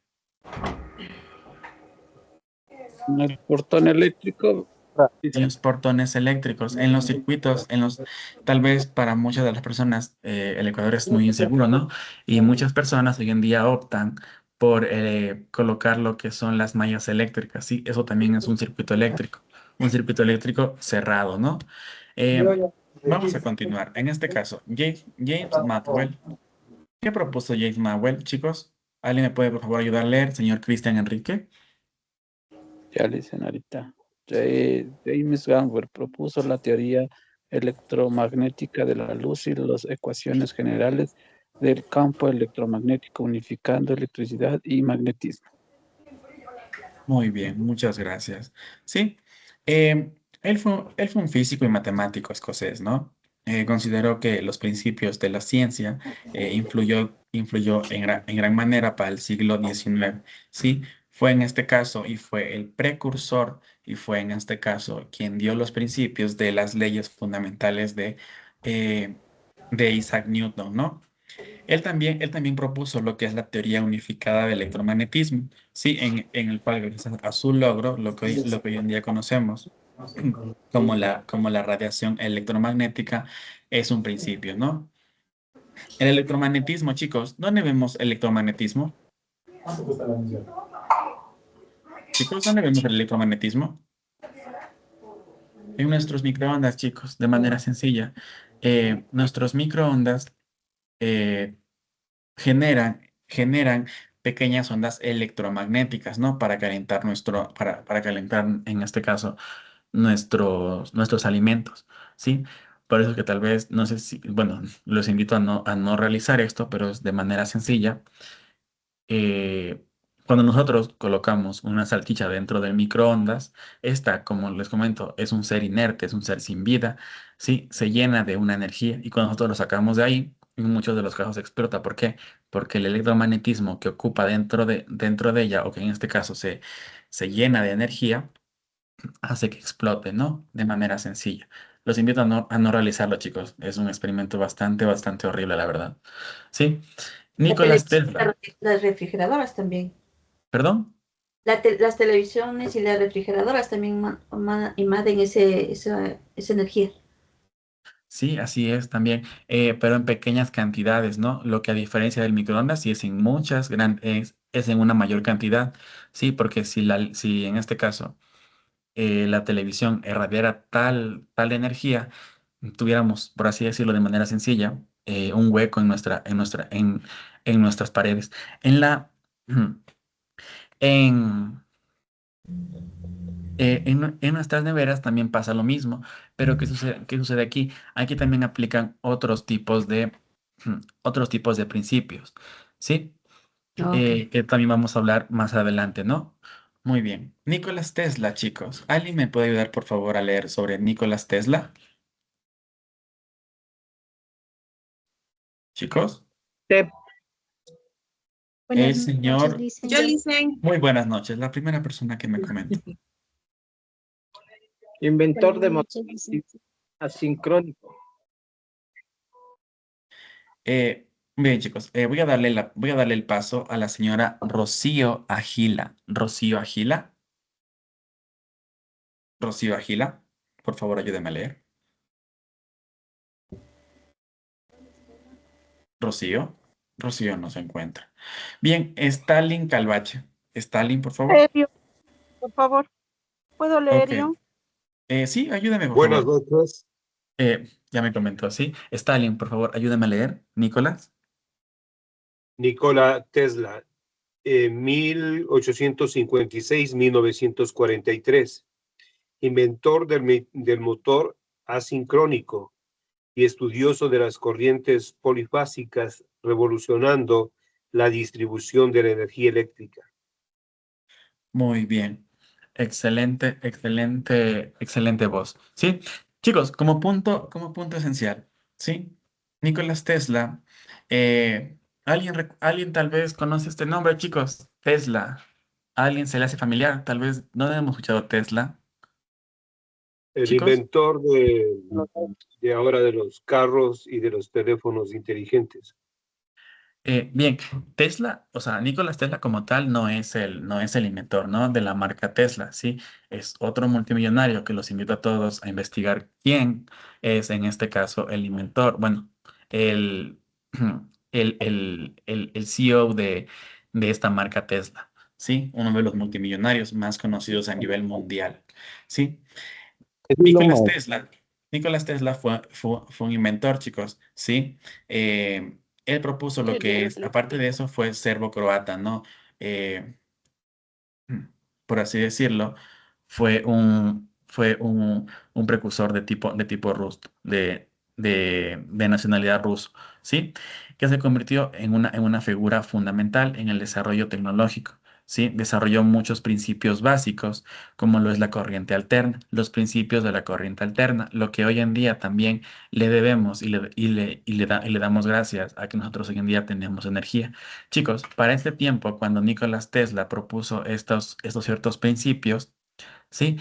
[SPEAKER 4] El portón eléctrico,
[SPEAKER 1] En los portones eléctricos, en los circuitos, tal vez para muchas de las personas el Ecuador es muy inseguro, ¿no? Y muchas personas hoy en día optan por colocar lo que son las mallas eléctricas, ¿sí? Eso también es un circuito eléctrico cerrado, ¿no? Eh, Vamos a continuar. En este caso, James Maxwell. ¿Qué propuso James Maxwell, chicos? ¿Alguien me puede por favor ayudar a leer, señor Cristian Enrique?
[SPEAKER 4] ya le dicen ahorita. James Gamble propuso la teoría electromagnética de la luz y las ecuaciones generales del campo electromagnético, unificando electricidad y magnetismo.
[SPEAKER 1] Muy bien, muchas gracias. Sí, él fue un físico y matemático escocés, ¿no? Consideró que los principios de la ciencia influyó en gran manera para el siglo XIX. Sí, fue en este caso y fue el precursor y fue en este caso quien dio los principios de las leyes fundamentales eh, de Isaac Newton, ¿no? Él también propuso lo que es la teoría unificada del electromagnetismo, sí, en el cual, gracias a su logro, lo que hoy en día conocemos como la radiación electromagnética, es un principio, ¿no? El electromagnetismo, chicos, ¿dónde vemos electromagnetismo? Chicos, ¿dónde vemos el electromagnetismo? En nuestros microondas, chicos, de manera sencilla. Nuestros microondas eh, generan pequeñas ondas electromagnéticas, ¿no? Para calentar, en este caso, nuestros alimentos, ¿sí? Por eso que tal vez, no sé si, bueno, los invito a no realizar esto, pero es de manera sencilla. eh, Cuando nosotros colocamos una salchicha dentro del microondas, esta, como les comento, es un ser inerte, es un ser sin vida, ¿sí? Se llena de una energía y cuando nosotros lo sacamos de ahí, en muchos de los casos explota. ¿Por qué? Porque el electromagnetismo que ocupa dentro de ella, o que en este caso se llena de energía, hace que explote, ¿no? De manera sencilla. Los invito a no realizarlo, chicos. Es un experimento bastante, bastante horrible, la verdad. ¿Sí?
[SPEAKER 9] La
[SPEAKER 1] Nicolás
[SPEAKER 9] televisión,
[SPEAKER 1] Tesla.
[SPEAKER 9] las refrigeradoras también.
[SPEAKER 1] ¿Perdón?
[SPEAKER 9] Las televisiones y las refrigeradoras también emaden esa energía.
[SPEAKER 1] Sí, así es también, pero en pequeñas cantidades, ¿no? Lo que a diferencia del microondas, sí es en es en una mayor cantidad, sí, porque si en este caso la televisión irradiara tal energía, tuviéramos, por así decirlo de manera sencilla, un hueco en nuestras paredes. En la, en, en nuestras neveras también pasa lo mismo, pero ¿qué sucede aquí? Aquí también aplican otros tipos de principios, ¿sí?
[SPEAKER 9] Ok.
[SPEAKER 1] Que también vamos a hablar más adelante, ¿no? Muy bien. Nicolás Tesla, chicos. ¿Alguien me puede ayudar, por favor, a leer sobre Nicolás Tesla? Chicos, el
[SPEAKER 3] Buenas noches,
[SPEAKER 1] señor,
[SPEAKER 3] dicen.
[SPEAKER 5] Yo, Licen.
[SPEAKER 1] muy buenas noches, la primera persona que me comenta.
[SPEAKER 6] Inventor de
[SPEAKER 3] Buenas
[SPEAKER 6] motor
[SPEAKER 3] noches, dicen.
[SPEAKER 6] asincrónico.
[SPEAKER 1] Bien, chicos, voy a darle el paso a la señora Rocío Agila. Rocío Agila. Rocío Agila, por favor, ayúdeme a leer. Rocío. Rocío no se encuentra. Bien, Stalin Calvache. Stalin, por favor.
[SPEAKER 11] Por favor, ¿puedo leer
[SPEAKER 1] Ok.
[SPEAKER 11] yo?
[SPEAKER 1] Sí, ayúdame, por
[SPEAKER 12] Buenas
[SPEAKER 1] favor.
[SPEAKER 12] noches.
[SPEAKER 1] Ya me comentó, ¿sí? Stalin, por favor, ayúdame a leer. Nicolás.
[SPEAKER 12] Nikola Tesla, 1856-1943, inventor del motor asincrónico y estudioso de las corrientes polifásicas, revolucionando la distribución de la energía eléctrica.
[SPEAKER 1] Muy bien. Excelente, excelente, excelente voz. ¿Sí? Chicos, como punto esencial, ¿sí? Nicolás Tesla. ¿Alguien tal vez conoce este nombre, chicos? Tesla. ¿A alguien se le hace familiar? Tal vez no hemos escuchado Tesla.
[SPEAKER 12] El
[SPEAKER 1] Chicos.
[SPEAKER 12] inventor de ahora de los carros y de los teléfonos inteligentes.
[SPEAKER 1] Bien, Tesla, o sea, Nicolás Tesla como tal no es el inventor, ¿no? De la marca Tesla, ¿sí? Es otro multimillonario que los invito a todos a investigar quién es en este caso el inventor, bueno, el, el CEO de esta marca Tesla, ¿sí? Uno de los multimillonarios más conocidos a nivel mundial, ¿sí? Nicolás Tesla. Nicolás Tesla fue un inventor, chicos, ¿sí? Él propuso lo que es, aparte de eso, fue serbo-croata, ¿no? Eh, por así decirlo, fue un precursor de tipo ruso, de nacionalidad ruso, ¿sí? Que se convirtió en una figura fundamental en el desarrollo tecnológico, ¿sí? Desarrolló muchos principios básicos, como lo es la corriente alterna, los principios de la corriente alterna, lo que hoy en día también le debemos y le damos gracias a que nosotros hoy en día tenemos energía. Chicos, para este tiempo, cuando Nicolás Tesla propuso estos ciertos principios, ¿sí?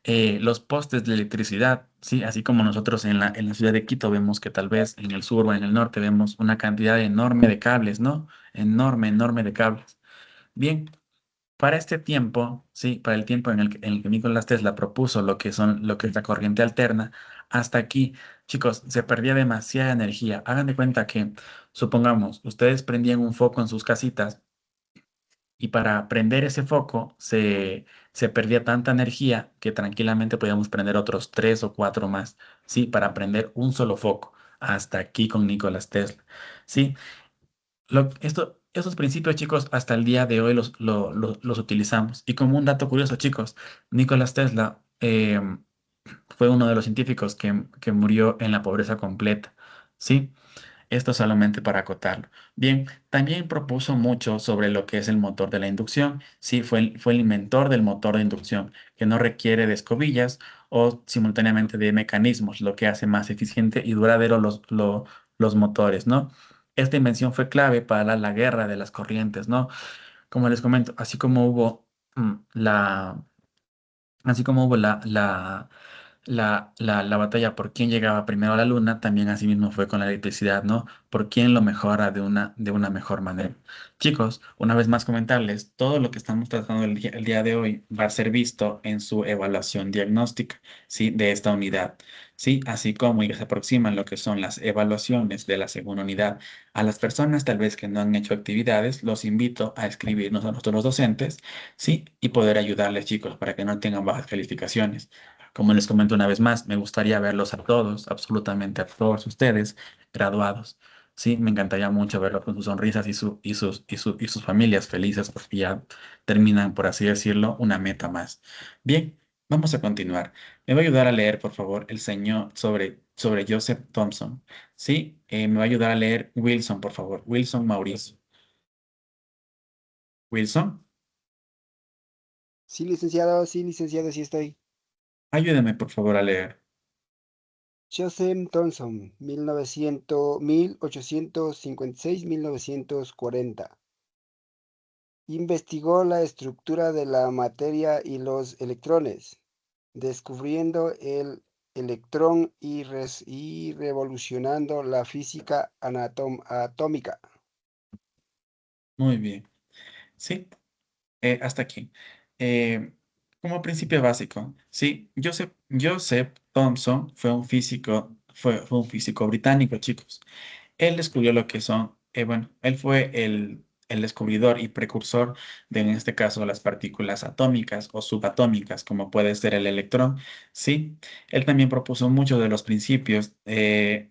[SPEAKER 1] Los postes de electricidad, ¿sí? Así como nosotros en la ciudad de Quito vemos que tal vez en el sur o en el norte vemos una cantidad enorme de cables, ¿no? Enorme, enorme de cables. Bien, para este tiempo, ¿sí? Para el tiempo en el que Nicolás Tesla propuso lo que es la corriente alterna, hasta aquí, chicos, se perdía demasiada energía. Hagan de cuenta que, supongamos, ustedes prendían un foco en sus casitas y para prender ese foco se perdía tanta energía que tranquilamente podíamos prender otros 3 o 4 más, ¿sí? Para prender un solo foco. Hasta aquí con Nicolás Tesla, ¿sí? Estos principios, chicos, hasta el día de hoy los utilizamos. Y como un dato curioso, chicos, Nicolás Tesla fue uno de los científicos que murió en la pobreza completa, ¿sí? Esto solamente para acotarlo. Bien, también propuso mucho sobre lo que es el motor de la inducción. Sí, fue el inventor del motor de inducción, que no requiere de escobillas o simultáneamente de mecanismos, lo que hace más eficiente y duradero los motores, ¿no? Esta invención fue clave para la guerra de las corrientes, ¿no? Como les comento, mm, la, así como hubo la batalla por quién llegaba primero a la luna, también así mismo fue con la electricidad, ¿no? por quién lo mejora de una mejor manera. Chicos, una vez más comentarles, todo lo que estamos tratando el día de hoy va a ser visto en su evaluación diagnóstica, ¿sí? De esta unidad, ¿sí? Así como ya se aproximan lo que son las evaluaciones de la segunda unidad. A las personas tal vez que no han hecho actividades, los invito a escribirnos a nosotros los docentes, ¿sí? Y poder ayudarles, chicos, para que no tengan bajas calificaciones. Como les comento una vez más, me gustaría verlos a todos, absolutamente a todos ustedes, graduados. Sí, me encantaría mucho verlos con sus sonrisas y sus familias felices porque ya terminan, por así decirlo, una meta más. Bien, vamos a continuar. Me va a ayudar a leer, por favor, el señor sobre Joseph Thompson. Sí, me va a ayudar a leer Wilson, por favor. Wilson Mauricio. Wilson,
[SPEAKER 7] Sí, licenciado, sí estoy.
[SPEAKER 1] ayúdeme, por favor, a leer.
[SPEAKER 7] Joseph Thomson, 1856-1940. Investigó la estructura de la materia y los electrones, descubriendo el electrón y revolucionando la física atómica.
[SPEAKER 1] Muy bien. Sí, hasta aquí. Eh, como principio básico, sí, Joseph Thomson fue un físico británico, chicos. Él descubrió lo que son, bueno, él fue el descubridor y precursor de, en este caso, las partículas atómicas o subatómicas, como puede ser el electrón, ¿sí? Él también propuso muchos de los principios e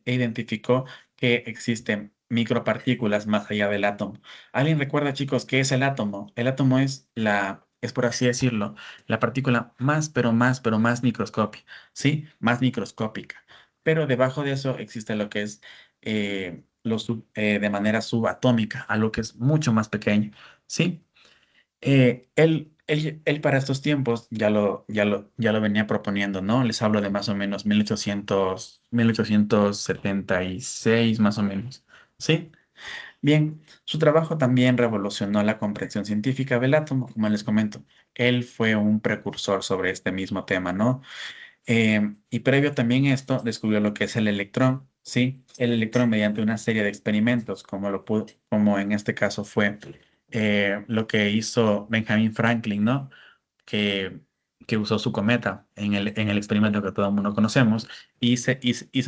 [SPEAKER 1] identificó que existen micropartículas más allá del átomo. ¿Alguien recuerda, chicos, qué es el átomo? El átomo es por así decirlo, la partícula más, pero más microscópica, ¿sí? Más microscópica. Pero debajo de eso existe lo que es de manera subatómica, algo que es mucho más pequeño, ¿sí? Él para estos tiempos ya lo venía proponiendo, ¿no? Les hablo de más o menos 1876, más o menos, ¿sí? Bien, su trabajo también revolucionó la comprensión científica del átomo, como les comento. Él fue un precursor sobre este mismo tema, ¿no? Y previo también a esto, descubrió lo que es el electrón, ¿sí? El electrón mediante una serie de experimentos, como en este caso fue lo que hizo Benjamin Franklin, ¿no? Que, que usó su cometa en el experimento que todo el mundo conocemos y se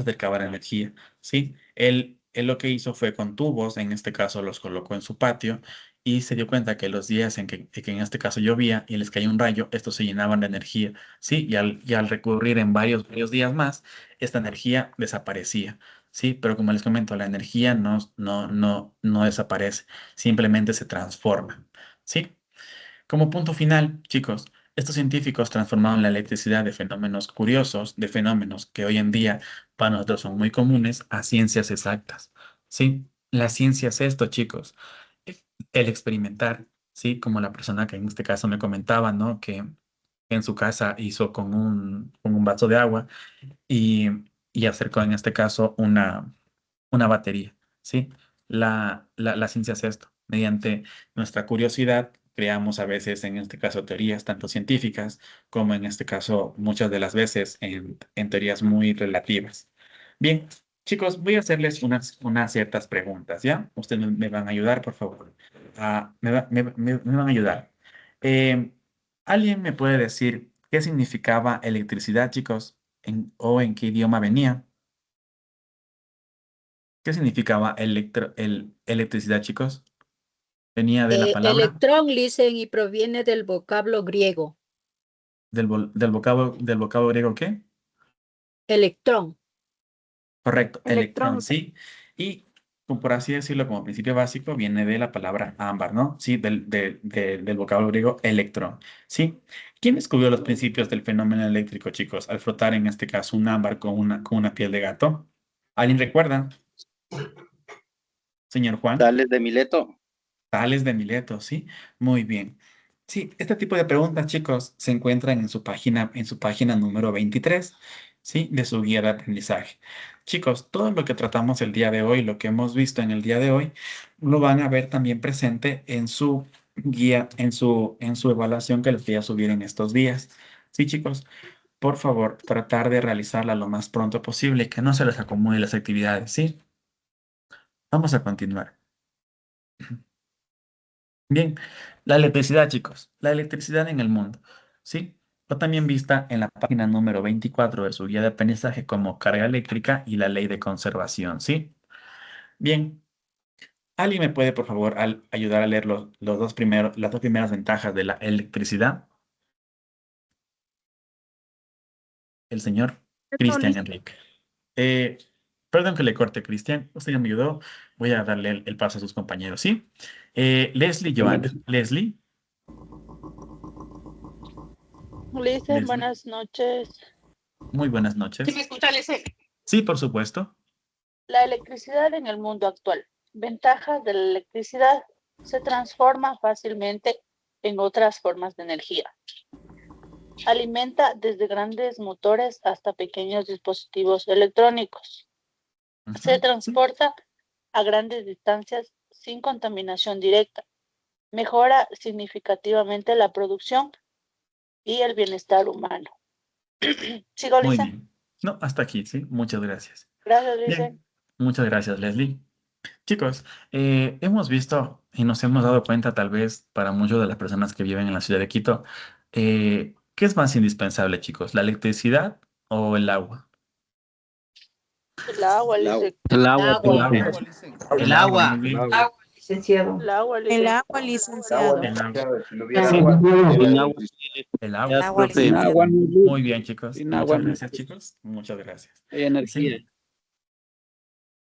[SPEAKER 1] acercaba a la energía, ¿sí? Él lo que hizo fue con tubos, en este caso los colocó en su patio y se dio cuenta que los días que en este caso llovía y les caía un rayo, estos se llenaban de energía, ¿sí? Y al recurrir en varios días más, esta energía desaparecía, ¿sí? Pero como les comento, la energía no desaparece, simplemente se transforma, ¿sí? Como punto final, chicos, estos científicos transformaron la electricidad de fenómenos curiosos, de fenómenos que hoy en día para nosotros son muy comunes, a ciencias exactas, ¿sí? La ciencia es esto, chicos, el experimentar, ¿sí? Como la persona que en este caso me comentaba, ¿no? Que en su casa hizo con un vaso de agua y, y acercó en este caso una batería, ¿sí? La ciencia es esto. Mediante nuestra curiosidad, creamos a veces, en este caso, teorías tanto científicas como en este caso, muchas de las veces, en teorías muy relativas. Bien, chicos, voy a hacerles unas ciertas preguntas, ¿ya? Ustedes me van a ayudar, por favor. Me van a ayudar. Eh, ¿Alguien me puede decir qué significaba electricidad, chicos? ¿O en qué idioma venía? ¿Qué significaba electricidad, chicos? Venía de la palabra,
[SPEAKER 3] Electrón, dicen, y proviene del vocablo griego.
[SPEAKER 1] del vocablo griego, ¿qué?
[SPEAKER 3] Electrón.
[SPEAKER 1] Correcto, electrón,
[SPEAKER 11] Electrón.
[SPEAKER 1] sí. Y por así decirlo, como principio básico, viene de la palabra ámbar, ¿no? Sí, del vocablo griego electrón, ¿sí? ¿Quién descubrió los principios del fenómeno eléctrico, chicos, al frotar en este caso un ámbar con una piel de gato? ¿Alguien recuerda? Señor Juan.
[SPEAKER 6] Tales de Mileto.
[SPEAKER 1] Tales de Mileto, ¿sí? Muy bien. Sí, este tipo de preguntas, chicos, se encuentran en su página número 23, ¿sí? De su guía de aprendizaje. Chicos, todo lo que tratamos el día de hoy, lo que hemos visto en el día de hoy, lo van a ver también presente en su guía, en su evaluación que les voy a subir en estos días. Sí, chicos, por favor, tratar de realizarla lo más pronto posible, que no se les acumulen las actividades, ¿sí? Vamos a continuar. Bien, la electricidad, chicos. La electricidad en el mundo. ¿Sí? Fue también vista en la página número 24 de su guía de aprendizaje como carga eléctrica y la ley de conservación. ¿Sí? Bien. ¿Alguien me puede, por favor, ayudar a leer las dos primeras ventajas de la electricidad? El señor Cristian Enrique. Eh, Perdón que le corte, Cristian. Usted ya me ayudó. Voy a darle el paso a sus compañeros, ¿sí? Leslie Joana. Leslie.
[SPEAKER 11] Listen, buenas noches.
[SPEAKER 1] Muy buenas noches.
[SPEAKER 11] ¿Sí me escucha, Listen?
[SPEAKER 1] Sí, por supuesto.
[SPEAKER 11] La electricidad en el mundo actual. Ventajas de la electricidad. Se transforma fácilmente en otras formas de energía. Alimenta desde grandes motores hasta pequeños dispositivos electrónicos. Se transporta a grandes distancias sin contaminación directa. Mejora significativamente la producción y el bienestar humano. ¿Sigo,
[SPEAKER 1] Muy
[SPEAKER 11] Lisa?
[SPEAKER 1] bien. No, hasta aquí, sí. Muchas gracias.
[SPEAKER 11] Gracias, Lisa.
[SPEAKER 1] Bien. Muchas gracias, Leslie. Chicos, hemos visto y nos hemos dado cuenta, tal vez para muchas de las personas que viven en la ciudad de Quito, ¿qué es más indispensable, chicos? ¿La electricidad o el agua?
[SPEAKER 11] El agua, Lisa.
[SPEAKER 4] El agua, profe.
[SPEAKER 2] El agua.
[SPEAKER 1] Muy bien.
[SPEAKER 9] Agua, licenciado.
[SPEAKER 11] El agua, Lisa.
[SPEAKER 13] El agua, licenciado.
[SPEAKER 1] El agua.
[SPEAKER 4] Sin agua,
[SPEAKER 1] El
[SPEAKER 13] El
[SPEAKER 1] agua.
[SPEAKER 13] agua,
[SPEAKER 4] profe. Sin
[SPEAKER 13] licenciado.
[SPEAKER 4] agua no hay luz.
[SPEAKER 1] Muy bien, chicos.
[SPEAKER 4] Sin
[SPEAKER 1] Muchas
[SPEAKER 4] agua no
[SPEAKER 1] gracias, chicos. Muchas gracias.
[SPEAKER 4] hay energía.
[SPEAKER 1] Sí.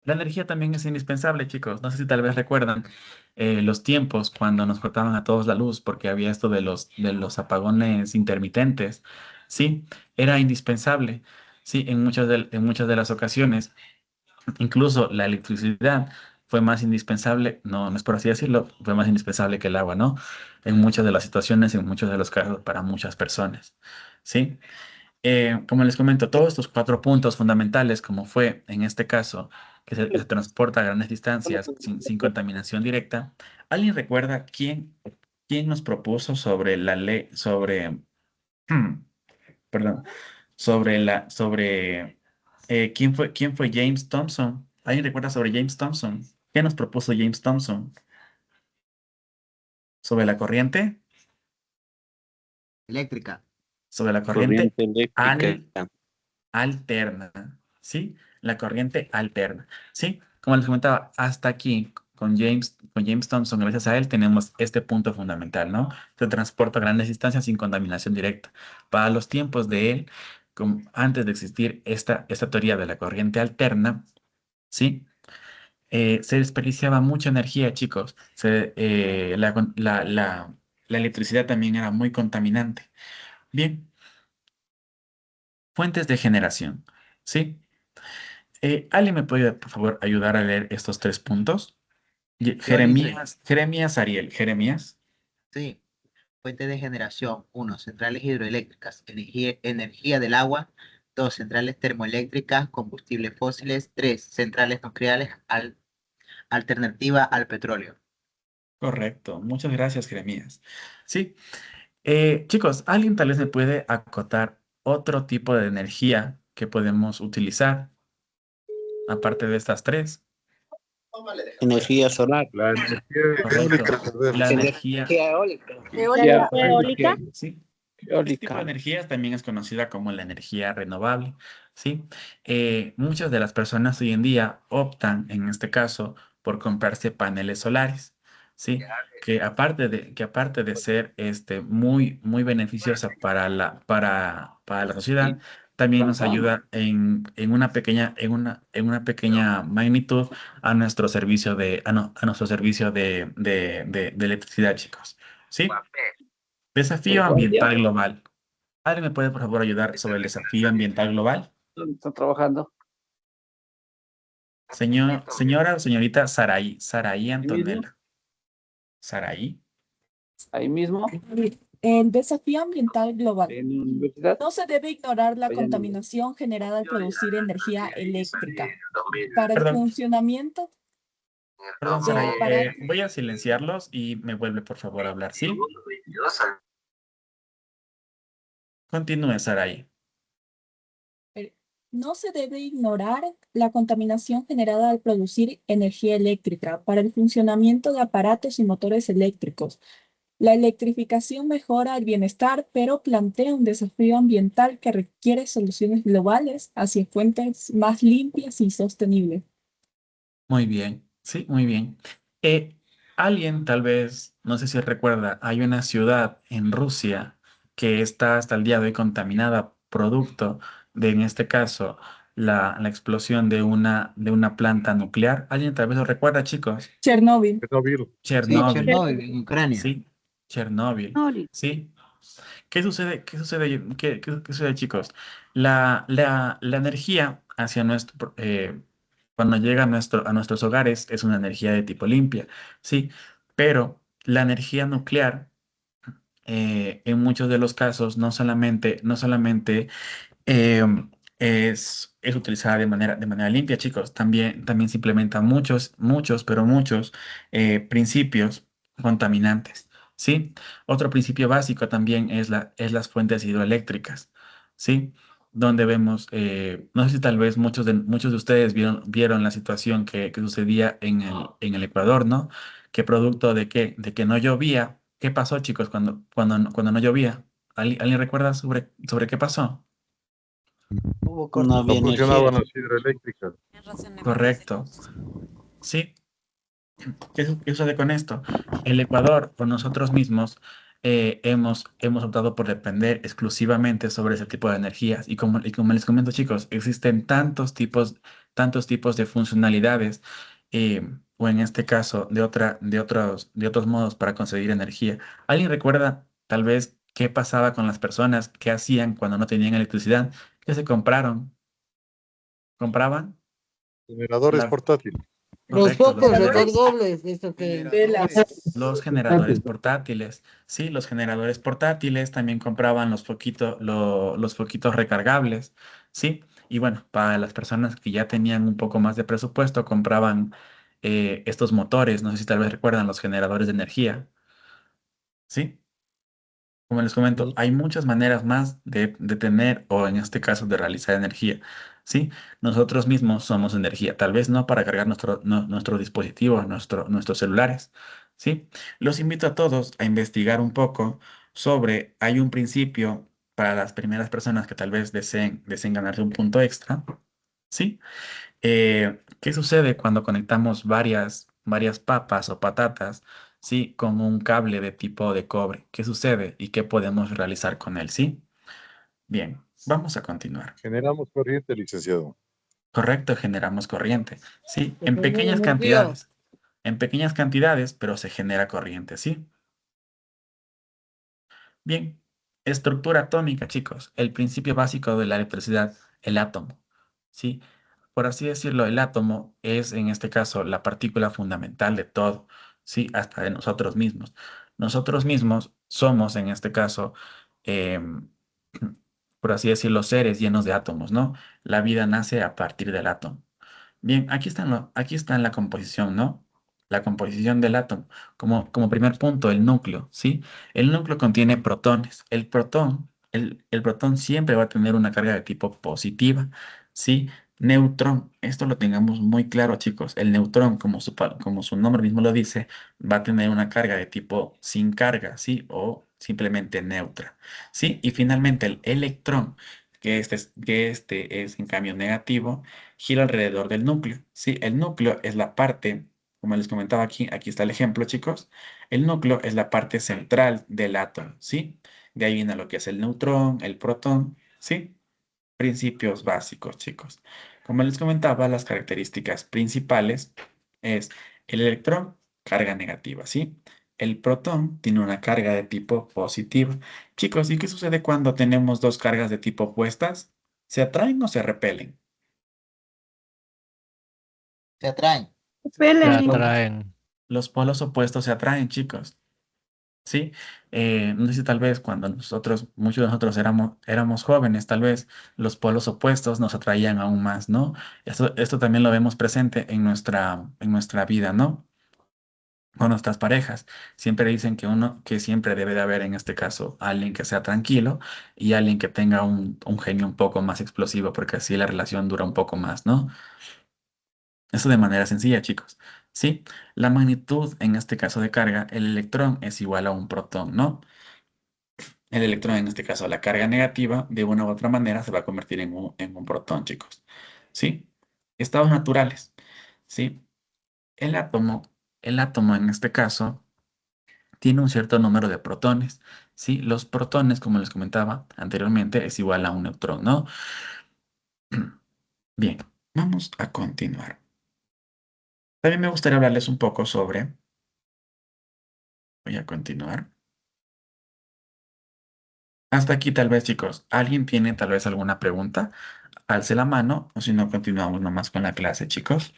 [SPEAKER 1] La energía también es indispensable, chicos. No sé si tal vez recuerdan los tiempos cuando nos cortaban a todos la luz porque había esto de los apagones intermitentes. Sí, era indispensable. Sí, en muchas de las ocasiones, incluso la electricidad fue más indispensable, no, no es por así decirlo, fue más indispensable que el agua, ¿no? En muchas de las situaciones, en muchos de los casos, para muchas personas. Sí. Como les comento, todos estos 4 puntos fundamentales, como fue en este caso, que se transporta a grandes distancias sin contaminación directa, ¿alguien recuerda quién nos propuso sobre la ley, perdón, quién fue James Thomson? ¿Alguien recuerda sobre James Thomson? ¿Qué nos propuso James Thomson? ¿Sobre la corriente?
[SPEAKER 2] Eléctrica.
[SPEAKER 1] Sobre la corriente
[SPEAKER 4] Corriente eléctrica.
[SPEAKER 1] alterna, ¿sí? La corriente alterna, ¿sí? Como les comentaba, hasta aquí con James Thomson, gracias a él tenemos este punto fundamental, ¿no? Se transporta a grandes distancias sin contaminación directa. Para los tiempos de él, antes de existir esta teoría de la corriente alterna, ¿sí? Se desperdiciaba mucha energía, chicos. La electricidad también era muy contaminante. Bien, fuentes de generación, ¿sí? ¿Alguien me puede, por favor, ayudar a leer estos 3 puntos?
[SPEAKER 2] Yo, Lisa.
[SPEAKER 1] Jeremías, Ariel. Jeremías.
[SPEAKER 2] Sí. Fuente de generación. 1. Centrales hidroeléctricas. Energía del agua. 2. Centrales termoeléctricas. Combustibles fósiles. 3. Centrales nucleares. Alternativa al petróleo.
[SPEAKER 1] Correcto. Muchas gracias, Jeremías. Sí. Chicos, ¿alguien tal vez me puede acotar otro tipo de energía que podemos utilizar, aparte de estas 3?
[SPEAKER 4] Energía solar.
[SPEAKER 12] La energía
[SPEAKER 1] Correcto.
[SPEAKER 12] eólica, tal vez.
[SPEAKER 1] La energía
[SPEAKER 9] eólica.
[SPEAKER 13] ¿Eólica?
[SPEAKER 1] Sí. Este tipo de
[SPEAKER 4] Eólica.
[SPEAKER 1] energía también es conocida como la energía renovable, ¿sí? Muchas de las personas hoy en día optan, en este caso, por comprarse paneles solares, ¿sí? Que aparte de ser muy, muy beneficiosa para la sociedad, también nos ayuda en una pequeña magnitud a nuestro servicio de electricidad, chicos, ¿sí? Desafío ambiental global. ¿Alguien me puede, por favor, ayudar sobre el desafío ambiental global?
[SPEAKER 4] ¿Dónde están trabajando?
[SPEAKER 1] Señora o señorita Saraí
[SPEAKER 4] Ahí mismo.
[SPEAKER 1] Antonella. Saraí.
[SPEAKER 4] Ahí mismo.
[SPEAKER 13] El desafío ambiental global.
[SPEAKER 4] En la universidad.
[SPEAKER 13] No se debe ignorar la
[SPEAKER 4] Allá en-
[SPEAKER 13] contaminación generada al producir energía eléctrica. Para el
[SPEAKER 1] Perdón,
[SPEAKER 13] funcionamiento
[SPEAKER 1] perdón,
[SPEAKER 13] del
[SPEAKER 1] Saraí.
[SPEAKER 13] aparato.
[SPEAKER 1] Voy a silenciarlos y me vuelve, por favor, a hablar, ¿sí? Continúe, Saraí.
[SPEAKER 13] No se debe ignorar la contaminación generada al producir energía eléctrica para el funcionamiento de aparatos y motores eléctricos. La electrificación mejora el bienestar, pero plantea un desafío ambiental que requiere soluciones globales hacia fuentes más limpias y sostenibles.
[SPEAKER 1] Muy bien, sí, muy bien. Eh, Alguien tal vez, no sé si recuerda, hay una ciudad en Rusia que está hasta el día de hoy contaminada producto de, en este caso, la explosión de una planta nuclear. ¿Alguien tal vez lo recuerda, chicos?
[SPEAKER 13] Chernóbil.
[SPEAKER 12] Chernobyl.
[SPEAKER 2] Sí,
[SPEAKER 1] Chernobyl,
[SPEAKER 2] Chernóbil, en Ucrania.
[SPEAKER 1] sí, Chernobyl, sí. ¿Qué sucede? ¿Qué sucede? ¿Qué sucede, chicos? La energía hacia nuestro, cuando llega a nuestros hogares es una energía de tipo limpia, sí, pero la energía nuclear, en muchos de los casos, no solamente eh, es utilizada de manera limpia, chicos, también se implementan pero muchos principios contaminantes, ¿sí? Otro principio básico también es las fuentes hidroeléctricas, ¿sí? Donde vemos, no sé si tal vez muchos de ustedes vieron la situación que sucedía en el Ecuador, ¿no? Que producto de que no llovía, ¿qué pasó, chicos, cuando no llovía? ¿Alguien recuerda sobre qué pasó?
[SPEAKER 2] Hubo
[SPEAKER 6] No
[SPEAKER 12] No
[SPEAKER 6] había
[SPEAKER 12] funcionaban
[SPEAKER 6] energía.
[SPEAKER 12] las hidroeléctricas.
[SPEAKER 1] Correcto. Sí. ¿Qué sucede con esto? El Ecuador o nosotros mismos hemos optado por depender exclusivamente sobre ese tipo de energías. Y como les comento, chicos, existen tantos tipos de funcionalidades, o en este caso, de otros modos para conseguir energía. ¿Alguien recuerda tal vez qué pasaba con las personas? ¿Qué hacían cuando no tenían electricidad? ¿Qué se compraron? ¿Compraban?
[SPEAKER 12] Generadores
[SPEAKER 1] La,
[SPEAKER 12] portátiles.
[SPEAKER 8] Los
[SPEAKER 1] correcto,
[SPEAKER 8] focos recargables, esto que...
[SPEAKER 1] los generadores portátiles. Sí, los generadores portátiles también compraban los foquitos recargables. Sí, y bueno, para las personas que ya tenían un poco más de presupuesto, compraban estos motores. No sé si tal vez recuerdan los generadores de energía. Sí. Como les comento, hay muchas maneras más de tener o en este caso de realizar energía. ¿Sí? Nosotros mismos somos energía, tal vez no para cargar nuestro dispositivo, nuestros celulares. ¿Sí? Los invito a todos a investigar un poco hay un principio para las primeras personas que tal vez deseen ganarse un punto extra. ¿Sí? ¿Qué sucede cuando conectamos varias papas o patatas, sí, con un cable de tipo de cobre? ¿Qué sucede y qué podemos realizar con él? Sí. Bien, vamos a continuar.
[SPEAKER 12] Generamos corriente, licenciado.
[SPEAKER 1] Correcto, generamos corriente. Sí,
[SPEAKER 8] Se genera energía.
[SPEAKER 1] en pequeñas cantidades, pero se genera corriente, ¿sí? Bien, estructura atómica, chicos. El principio básico de la electricidad, el átomo. ¿Sí? Por así decirlo, el átomo es en este caso la partícula fundamental de todo, ¿sí? Hasta de nosotros mismos. Nosotros mismos somos en este caso, em, por así decirlo, seres llenos de átomos, ¿no? La vida nace a partir del átomo. Bien, aquí está en la composición, ¿no? La composición del átomo. Como primer punto, el núcleo, ¿sí? El núcleo contiene protones. El protón siempre va a tener una carga de tipo positiva, ¿sí? Neutrón, esto lo tengamos muy claro, chicos. El neutrón, como su nombre mismo lo dice, va a tener una carga de tipo sin carga, ¿sí? O simplemente neutra, ¿sí? Y finalmente el electrón, que este es en cambio negativo, gira alrededor del núcleo, ¿sí? El núcleo es la parte, como les comentaba aquí está el ejemplo, chicos. El núcleo es la parte central del átomo, ¿sí? De ahí viene lo que es el neutrón, el protón, ¿sí? Principios básicos, chicos. Como les comentaba, las características principales es el electrón, carga negativa, ¿sí? El protón tiene una carga de tipo positivo. Chicos, ¿y qué sucede cuando tenemos dos cargas de tipo opuestas? ¿Se atraen o se repelen?
[SPEAKER 2] Se atraen.
[SPEAKER 14] Se
[SPEAKER 1] Los,
[SPEAKER 14] atraen.
[SPEAKER 1] los polos opuestos se atraen, chicos. ¿Sí? No sé si tal vez cuando muchos de nosotros éramos jóvenes, tal vez los polos opuestos nos atraían aún más, ¿no? Esto también lo vemos presente en nuestra vida, ¿no? con nuestras parejas. Siempre dicen que siempre debe de haber en este caso alguien que sea tranquilo y alguien que tenga un genio un poco más explosivo, porque así la relación dura un poco más, ¿no? Eso de manera sencilla, chicos. ¿Sí? La magnitud en este caso de carga, el electrón es igual a un protón, ¿no? El electrón, en este caso, la carga negativa, de una u otra manera se va a convertir en un protón, chicos. ¿Sí? Estados naturales. ¿Sí? El átomo, el átomo en este caso tiene un cierto número de protones. ¿Sí? Los protones, como les comentaba anteriormente, es igual a un neutrón, ¿no? Bien, vamos a continuar. También me gustaría hablarles un poco sobre... Voy a continuar. Hasta aquí tal vez, chicos. ¿Alguien tiene tal vez alguna pregunta? Alce la mano o si no, continuamos nomás con la clase, chicos.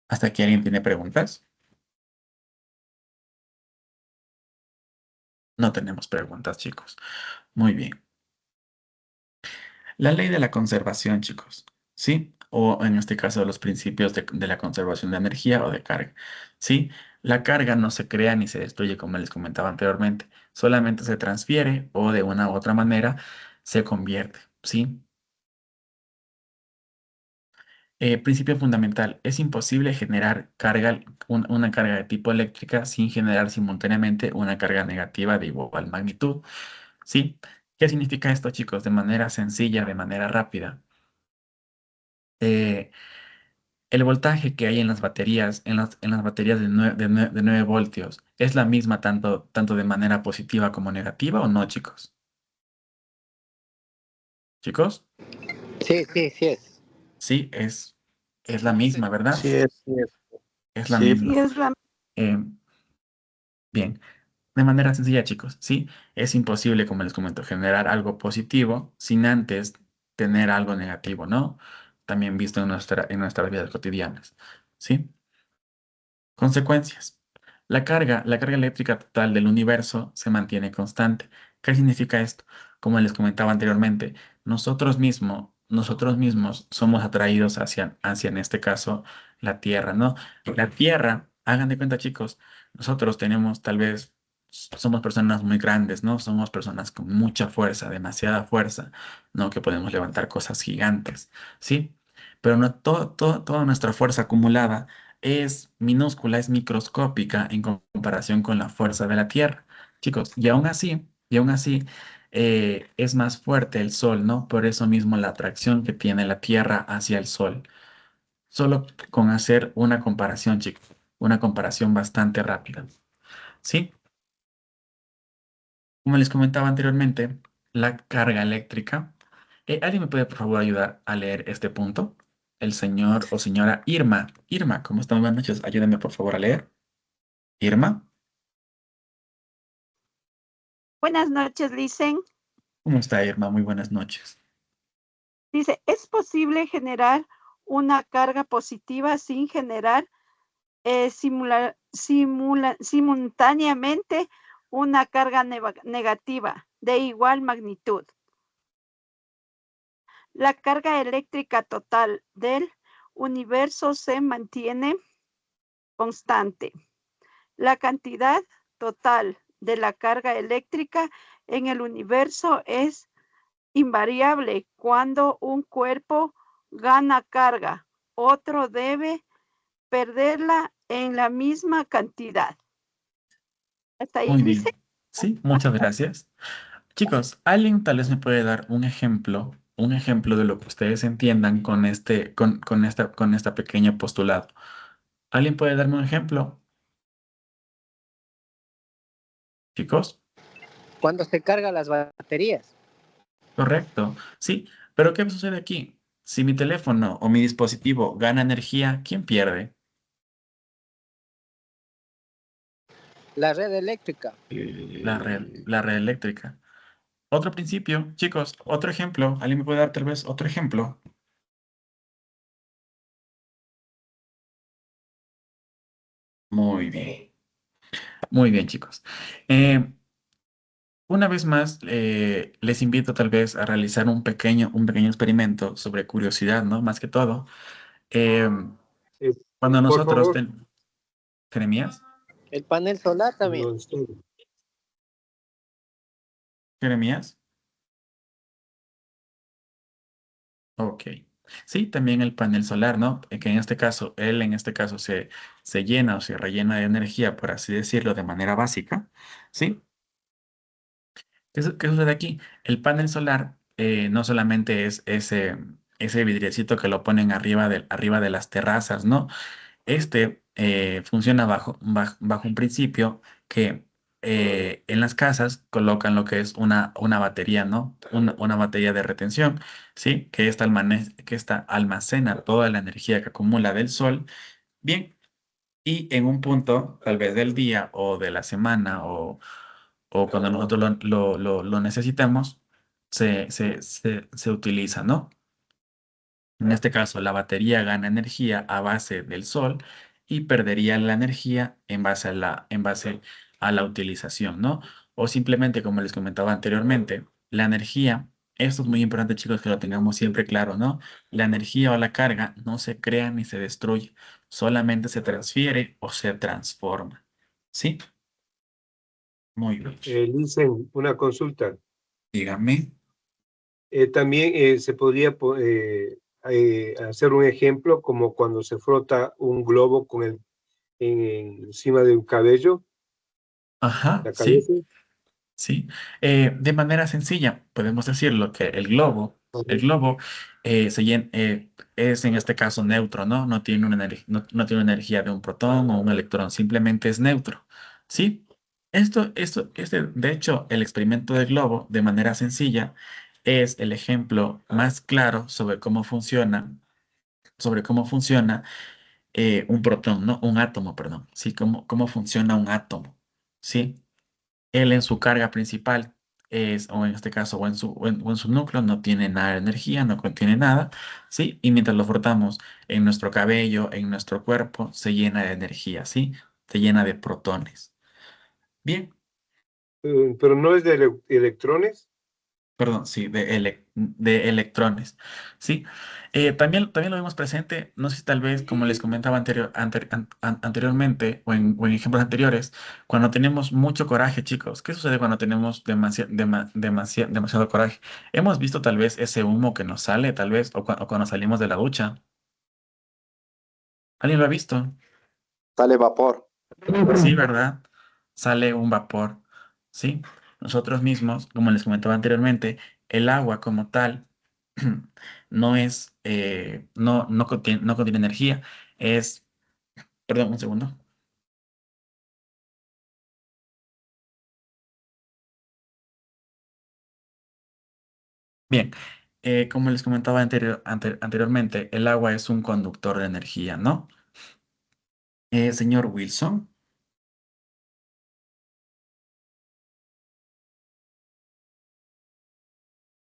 [SPEAKER 1] ¿Hasta aquí alguien tiene preguntas? No tenemos preguntas, chicos. Muy bien. La ley de la conservación, chicos. ¿Sí? O en este caso, los principios de la conservación de energía o de carga. ¿Sí? La carga no se crea ni se destruye, como les comentaba anteriormente. Solamente se transfiere o de una u otra manera se convierte. ¿Sí? Principio fundamental. Es imposible generar una carga de tipo eléctrica sin generar simultáneamente una carga negativa de igual magnitud. ¿Sí? ¿Qué significa esto, chicos? De manera sencilla, de manera rápida. Eh, el voltaje que hay en las baterías, en las baterías de 9 voltios, ¿es la misma tanto de manera positiva como negativa o no, chicos? ¿Chicos?
[SPEAKER 6] Sí, sí, sí es.
[SPEAKER 1] Sí, es la misma, ¿verdad?
[SPEAKER 4] Sí, es, sí, es.
[SPEAKER 1] Es la
[SPEAKER 4] Sí,
[SPEAKER 9] Y
[SPEAKER 1] misma.
[SPEAKER 9] es la
[SPEAKER 1] Eh, bien. De manera sencilla, chicos, ¿sí? Es imposible, como les comento, generar algo positivo sin antes tener algo negativo, ¿no? También visto en nuestras vidas cotidianas, ¿sí? Consecuencias. La carga eléctrica total del universo se mantiene constante. ¿Qué significa esto? Como les comentaba anteriormente, nosotros mismos somos atraídos hacia, en este caso, la Tierra, ¿no? La Tierra, hagan de cuenta, chicos, nosotros tenemos tal vez, somos personas muy grandes, ¿no? Somos personas con mucha fuerza, demasiada fuerza, ¿no? Que podemos levantar cosas gigantes, ¿sí? Pero no toda nuestra fuerza acumulada es minúscula, es microscópica en comparación con la fuerza de la Tierra. Chicos, y aún así es más fuerte el Sol, ¿no? Por eso mismo la atracción que tiene la Tierra hacia el Sol. Solo con hacer una comparación, chicos, una comparación bastante rápida. ¿Sí? Como les comentaba anteriormente, la carga eléctrica. ¿Alguien me puede, por favor, ayudar a leer este punto? El señor o señora Irma. Irma, ¿cómo están? Buenas noches. Ayúdame, por favor, a leer. Irma.
[SPEAKER 14] Buenas noches, Lisen.
[SPEAKER 1] ¿Cómo está, Irma? Muy buenas noches.
[SPEAKER 14] Dice, ¿es posible generar una carga positiva sin generar simultáneamente una carga negativa de igual magnitud? La carga eléctrica total del universo se mantiene constante. La cantidad total de la carga eléctrica en el universo es invariable. Cuando un cuerpo gana carga, otro debe perderla en la misma cantidad. ¿Hasta ahí,
[SPEAKER 1] Muy
[SPEAKER 14] Lice?
[SPEAKER 1] bien. Sí, muchas gracias. Chicos, ¿alguien tal vez me puede dar un ejemplo de lo que ustedes entiendan con esta pequeña postulado? ¿Alguien puede darme un ejemplo? Chicos,
[SPEAKER 6] Cuando se cargan las baterías.
[SPEAKER 1] correcto. Sí, pero ¿qué sucede aquí? Si mi teléfono o mi dispositivo gana energía, ¿quién pierde?
[SPEAKER 6] La red eléctrica.
[SPEAKER 1] La red eléctrica. Otro principio, chicos, otro ejemplo. ¿Alguien me puede dar tal vez otro ejemplo? Muy bien. Muy bien, chicos. Eh, una vez más, les invito tal vez a realizar un pequeño experimento sobre curiosidad, ¿no? Más que todo. Eh,
[SPEAKER 12] Eh,
[SPEAKER 1] cuando
[SPEAKER 12] por
[SPEAKER 1] nosotros
[SPEAKER 12] favor,
[SPEAKER 1] Jeremías.
[SPEAKER 15] El panel solar también.
[SPEAKER 12] No, estoy-
[SPEAKER 1] Jeremías. Ok. Sí, también el panel solar, ¿no? Que en este caso, él en este caso se llena o se rellena de energía, por así decirlo, de manera básica. ¿Sí? ¿Qué sucede aquí? El panel solar no solamente es ese vidriecito que lo ponen arriba de las terrazas, ¿no? Este funciona bajo un principio que en las casas colocan lo que es una batería, ¿no? Una batería de retención, ¿sí? Que esta almacena toda la energía que acumula del sol. Bien, y en un punto, tal vez del día o de la semana o cuando nosotros lo necesitemos, se utiliza, ¿no? En este caso, la batería gana energía a base del sol y perdería la energía en base a la utilización, ¿no? O simplemente, como les comentaba anteriormente, la energía, esto es muy importante, chicos, que lo tengamos siempre claro, ¿no? La energía o la carga no se crea ni se destruye, solamente se transfiere o se transforma, ¿sí? Muy bien.
[SPEAKER 12] Listen, una consulta.
[SPEAKER 1] Dígame.
[SPEAKER 12] También se podría hacer un ejemplo como cuando se frota un globo encima de un cabello,
[SPEAKER 1] Ajá,
[SPEAKER 12] la
[SPEAKER 1] sí.
[SPEAKER 12] cabeza.
[SPEAKER 1] Sí, de manera sencilla podemos decirlo que el globo es en este caso neutro, ¿no? No tiene una energía de un protón o un electrón, simplemente es neutro. ¿Sí? De hecho, el experimento del globo, de manera sencilla, es el ejemplo más claro sobre cómo funciona un protón, ¿no? Un átomo, perdón. Sí, cómo funciona un átomo. ¿Sí? Él en su carga principal o en este caso, o en su núcleo, no tiene nada de energía, no contiene nada, ¿sí? Y mientras lo frotamos en nuestro cabello, en nuestro cuerpo, se llena de energía, ¿sí? Se llena de protones. Bien,
[SPEAKER 12] Pero no es de electrones.
[SPEAKER 1] perdón, sí, de electrones, ¿sí? También lo vemos presente, no sé si tal vez, como les comentaba anteriormente o en ejemplos anteriores, cuando tenemos mucho coraje, chicos, ¿qué sucede cuando tenemos demasiado coraje? Hemos visto tal vez ese humo que nos sale, tal vez, o cuando salimos de la ducha. ¿Alguien lo ha visto?
[SPEAKER 16] Sale vapor.
[SPEAKER 1] Sí, ¿verdad? Sale un vapor, ¿sí? Nosotros mismos, como les comentaba anteriormente, el agua como tal no contiene energía, perdón, un segundo. Bien, como les comentaba anteriormente, el agua es un conductor de energía, ¿no? Señor Wilson,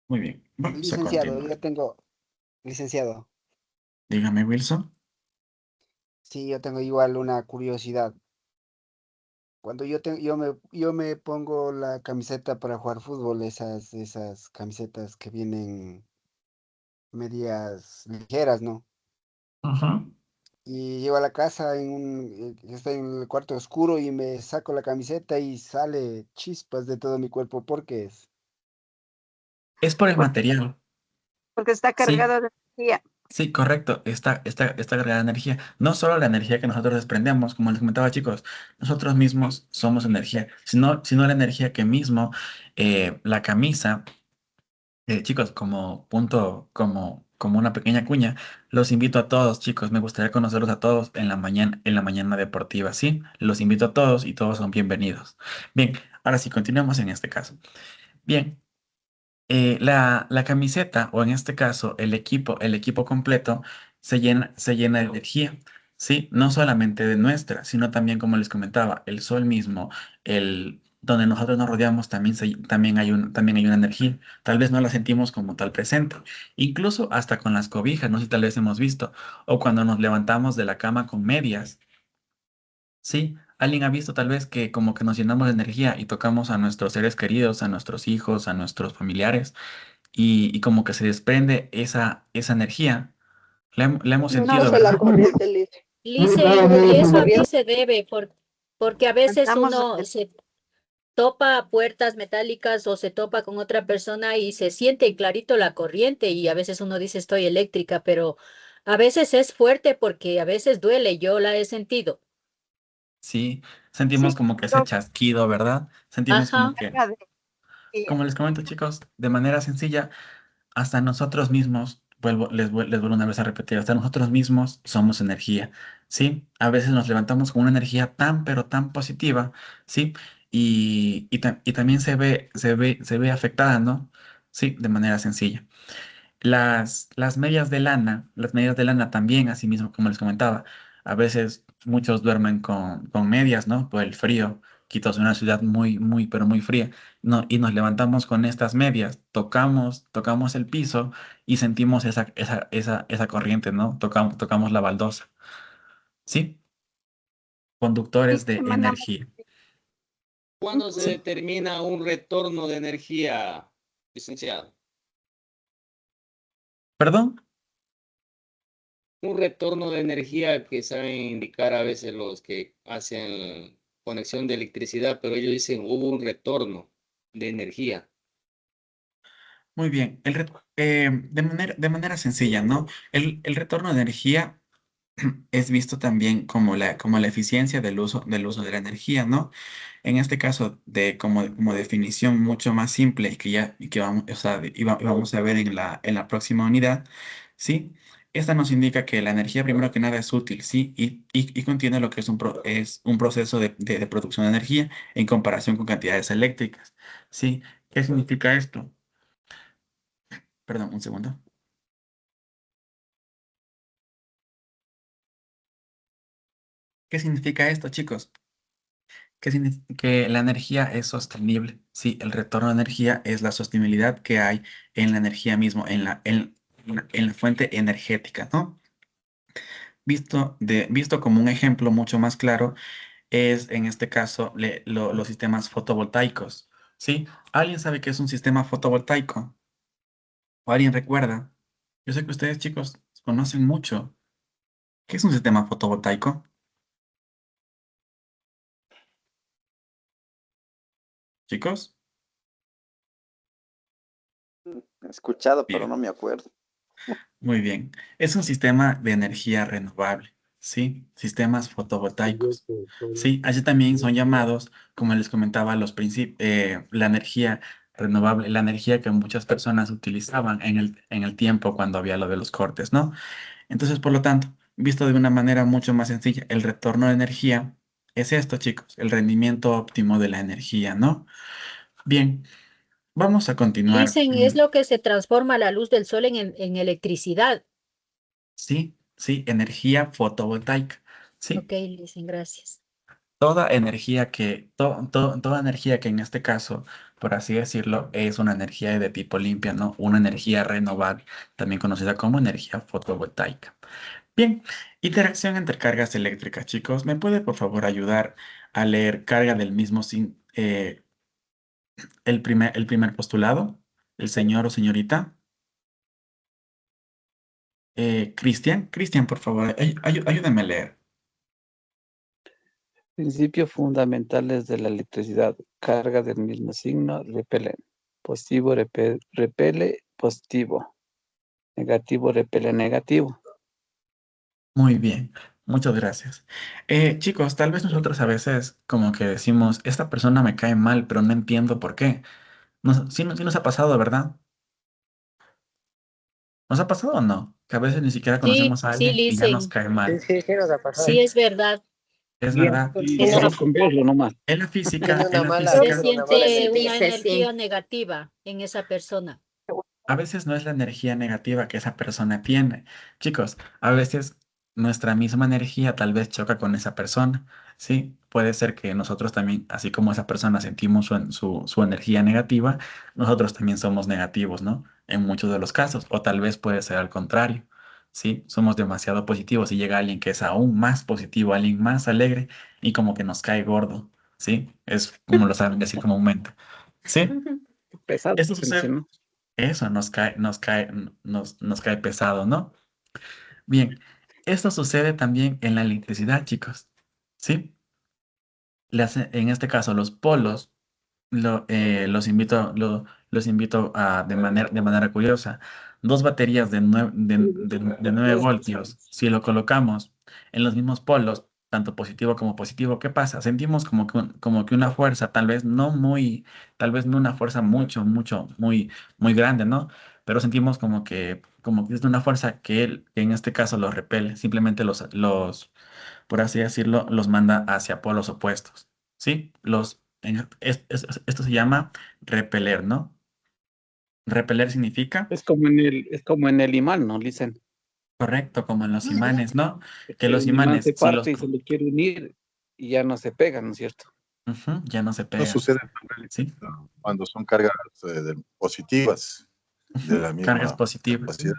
[SPEAKER 1] muy bien, vamos a
[SPEAKER 7] Licenciado,
[SPEAKER 1] continuar.
[SPEAKER 7] yo tengo, licenciado,
[SPEAKER 1] Dígame, Wilson.
[SPEAKER 7] sí, yo tengo igual una curiosidad. Cuando yo me pongo la camiseta para jugar fútbol, esas camisetas que vienen medias ligeras, ¿no?
[SPEAKER 1] Ajá.
[SPEAKER 7] Y llego a la casa estoy en el cuarto oscuro y me saco la camiseta y sale chispas de todo mi cuerpo. ¿Por qué es?
[SPEAKER 1] Es por el material.
[SPEAKER 14] Porque está
[SPEAKER 1] Sí,
[SPEAKER 14] cargado de energía.
[SPEAKER 1] sí, correcto. Esta cargada de energía. No solo la energía que nosotros desprendemos, como les comentaba, chicos, nosotros mismos somos energía, sino la energía que mismo la camisa, chicos, como una pequeña cuña, los invito a todos, chicos. Me gustaría conocerlos a todos en la mañana deportiva, ¿sí? Los invito a todos y todos son bienvenidos. Bien, ahora sí, continuemos en este caso. Bien. La camiseta, o en este caso el equipo completo, se llena de energía, ¿sí? No solamente de nuestra, sino también, como les comentaba, el sol mismo, donde nosotros nos rodeamos, también hay una energía. Tal vez no la sentimos como tal presente. Incluso hasta con las cobijas, no sé si tal vez hemos visto, o cuando nos levantamos de la cama con medias, ¿sí? ¿Alguien ha visto tal vez que como que nos llenamos de energía y tocamos a nuestros seres queridos, a nuestros hijos, a nuestros familiares? Y como que se desprende esa energía. La hemos
[SPEAKER 14] No
[SPEAKER 1] sentido,
[SPEAKER 14] sé la
[SPEAKER 1] ¿verdad?
[SPEAKER 14] corriente, Liz.
[SPEAKER 3] Lice, y eso a qué se debe, porque a veces
[SPEAKER 14] Estamos
[SPEAKER 3] uno se topa a puertas metálicas o se topa con otra persona y se siente clarito la corriente y a veces uno dice estoy eléctrica, pero a veces es fuerte porque a veces duele, yo la he sentido.
[SPEAKER 1] Sí,
[SPEAKER 14] sí,
[SPEAKER 1] sentimos como que ese
[SPEAKER 14] lo
[SPEAKER 1] chasquido, ¿verdad? Sentimos
[SPEAKER 3] Ajá.
[SPEAKER 1] como que,
[SPEAKER 14] carga de
[SPEAKER 1] como les comento, chicos, de manera sencilla, hasta nosotros mismos, les vuelvo una vez a repetir, hasta nosotros mismos somos energía, ¿sí? A veces nos levantamos con una energía tan, pero tan positiva, ¿sí? Y también se ve afectada, ¿no? Sí, de manera sencilla. Las medias de lana también, así mismo como les comentaba, a veces muchos duermen con medias, ¿no? Por el frío. Quito es una ciudad pero muy fría. No, y nos levantamos con estas medias, tocamos el piso y sentimos esa corriente, ¿no? Tocamos la baldosa. ¿Sí?
[SPEAKER 14] sí,
[SPEAKER 1] Conductores de
[SPEAKER 14] emanamos.
[SPEAKER 1] energía.
[SPEAKER 17] ¿Cuándo se
[SPEAKER 1] ¿Sí?
[SPEAKER 17] determina un retorno de energía, licenciado?
[SPEAKER 1] ¿Perdón?
[SPEAKER 17] Un retorno de energía que saben indicar a veces los que hacen conexión de electricidad, pero ellos dicen hubo un retorno de energía.
[SPEAKER 1] Muy bien. De manera sencilla, ¿no? El retorno de energía es visto también como la eficiencia del uso de la energía, ¿no? En este caso, como definición mucho más simple y que vamos, o sea, y vamos a ver en la próxima unidad, ¿sí? Esta nos indica que la energía, primero que nada, es útil, ¿sí? Y contiene lo que es un proceso de producción de energía en comparación con cantidades eléctricas, ¿sí? ¿Qué significa esto? Perdón, un segundo. ¿Qué significa esto, chicos? Que la energía es sostenible. Sí, el retorno de energía es la sostenibilidad que hay en la energía mismo, en la fuente energética, ¿no? Visto como un ejemplo mucho más claro, es en este caso los sistemas fotovoltaicos. ¿Sí? ¿Alguien sabe qué es un sistema fotovoltaico? ¿O alguien recuerda? Yo sé que ustedes, chicos, conocen mucho. ¿Qué es un sistema fotovoltaico? Chicos,
[SPEAKER 16] He escuchado, pero
[SPEAKER 1] bien.
[SPEAKER 16] no me acuerdo.
[SPEAKER 1] Muy bien. Es un sistema de energía renovable, ¿sí? Sistemas fotovoltaicos. Sí, así también son llamados, como les comentaba, la energía renovable, la energía que muchas personas utilizaban en el tiempo cuando había lo de los cortes, ¿no? Entonces, por lo tanto, visto de una manera mucho más sencilla, el retorno de energía es esto, chicos, el rendimiento óptimo de la energía, ¿no? Bien, vamos a continuar.
[SPEAKER 3] Dicen, es lo que se transforma la luz del sol en electricidad.
[SPEAKER 1] Sí, sí, energía fotovoltaica. Sí,
[SPEAKER 3] Ok, dicen, gracias.
[SPEAKER 1] toda energía que en este caso, por así decirlo, es una energía de tipo limpia, ¿no? Una energía renovable, también conocida como energía fotovoltaica. Bien, interacción entre cargas eléctricas, chicos. ¿Me puede por favor ayudar a leer carga del mismo el primer postulado? El señor o señorita. Cristian, por favor, ayúdame a leer.
[SPEAKER 4] Principios fundamentales de la electricidad. Carga del mismo signo repelen. Positivo repele positivo. Negativo repele negativo.
[SPEAKER 1] Muy bien, muchas gracias. Chicos, tal vez nosotros a veces como que decimos, esta persona me cae mal, pero no entiendo por qué. Sí nos ha pasado, ¿verdad? ¿Nos ha pasado o no? Que a veces ni siquiera
[SPEAKER 3] Sí,
[SPEAKER 1] conocemos a
[SPEAKER 3] sí,
[SPEAKER 1] alguien y ya nos
[SPEAKER 3] dicen,
[SPEAKER 1] cae
[SPEAKER 15] Sí,
[SPEAKER 1] mal.
[SPEAKER 15] sí, sí nos ha pasado.
[SPEAKER 3] sí
[SPEAKER 1] ¿Sí?
[SPEAKER 3] es verdad.
[SPEAKER 1] Es
[SPEAKER 4] Bien,
[SPEAKER 1] verdad.
[SPEAKER 4] y
[SPEAKER 3] Es-
[SPEAKER 4] solo con verlo nomás.
[SPEAKER 1] En la física,
[SPEAKER 15] Tiene
[SPEAKER 1] en
[SPEAKER 15] una
[SPEAKER 1] la
[SPEAKER 15] mala,
[SPEAKER 3] Se
[SPEAKER 1] física,
[SPEAKER 15] tiene una mala
[SPEAKER 3] siente una
[SPEAKER 15] energía.
[SPEAKER 3] energía negativa en esa persona.
[SPEAKER 1] a veces no es la energía negativa que esa persona tiene. Chicos, a veces nuestra misma energía tal vez choca con esa persona. Sí, puede ser que nosotros también, así como esa persona sentimos su energía negativa, nosotros también somos negativos, ¿no? En muchos de los casos. O tal vez puede ser al contrario. Sí, somos demasiado positivos y llega alguien que es aún más positivo, alguien más alegre y como que nos cae gordo. Sí, es como lo saben decir comúnmente. Sí,
[SPEAKER 4] Pesado,
[SPEAKER 1] esto
[SPEAKER 4] se dice,
[SPEAKER 1] sucede.
[SPEAKER 4] ¿no?
[SPEAKER 1] Eso nos cae pesado, ¿no? Bien, Esto sucede también en la electricidad, chicos. ¿Sí? En este caso, los polos, los invito de manera curiosa. Dos baterías de 9 voltios, si lo colocamos en los mismos polos, tanto positivo como positivo, ¿qué pasa? Sentimos como que una fuerza, tal vez no una fuerza muy grande, ¿no? Pero sentimos como que es una fuerza que en este caso los repele, simplemente por así decirlo, los manda hacia polos opuestos. ¿Sí? Esto se llama repeler, ¿no? Repeler significa,
[SPEAKER 4] Es como en el imán, ¿no? Dicen
[SPEAKER 1] correcto, como en los imanes, ¿no? Que
[SPEAKER 4] que
[SPEAKER 1] los
[SPEAKER 4] un imán
[SPEAKER 1] imanes,
[SPEAKER 4] se parte y se le quiere unir y ya no se pega, ¿no es cierto?
[SPEAKER 1] ya no se
[SPEAKER 18] Eso
[SPEAKER 1] pegan,
[SPEAKER 18] sucede también
[SPEAKER 1] ¿sí?
[SPEAKER 18] cuando son cargas positivas de la
[SPEAKER 1] Cargas
[SPEAKER 18] misma
[SPEAKER 1] positivas.
[SPEAKER 18] capacidad.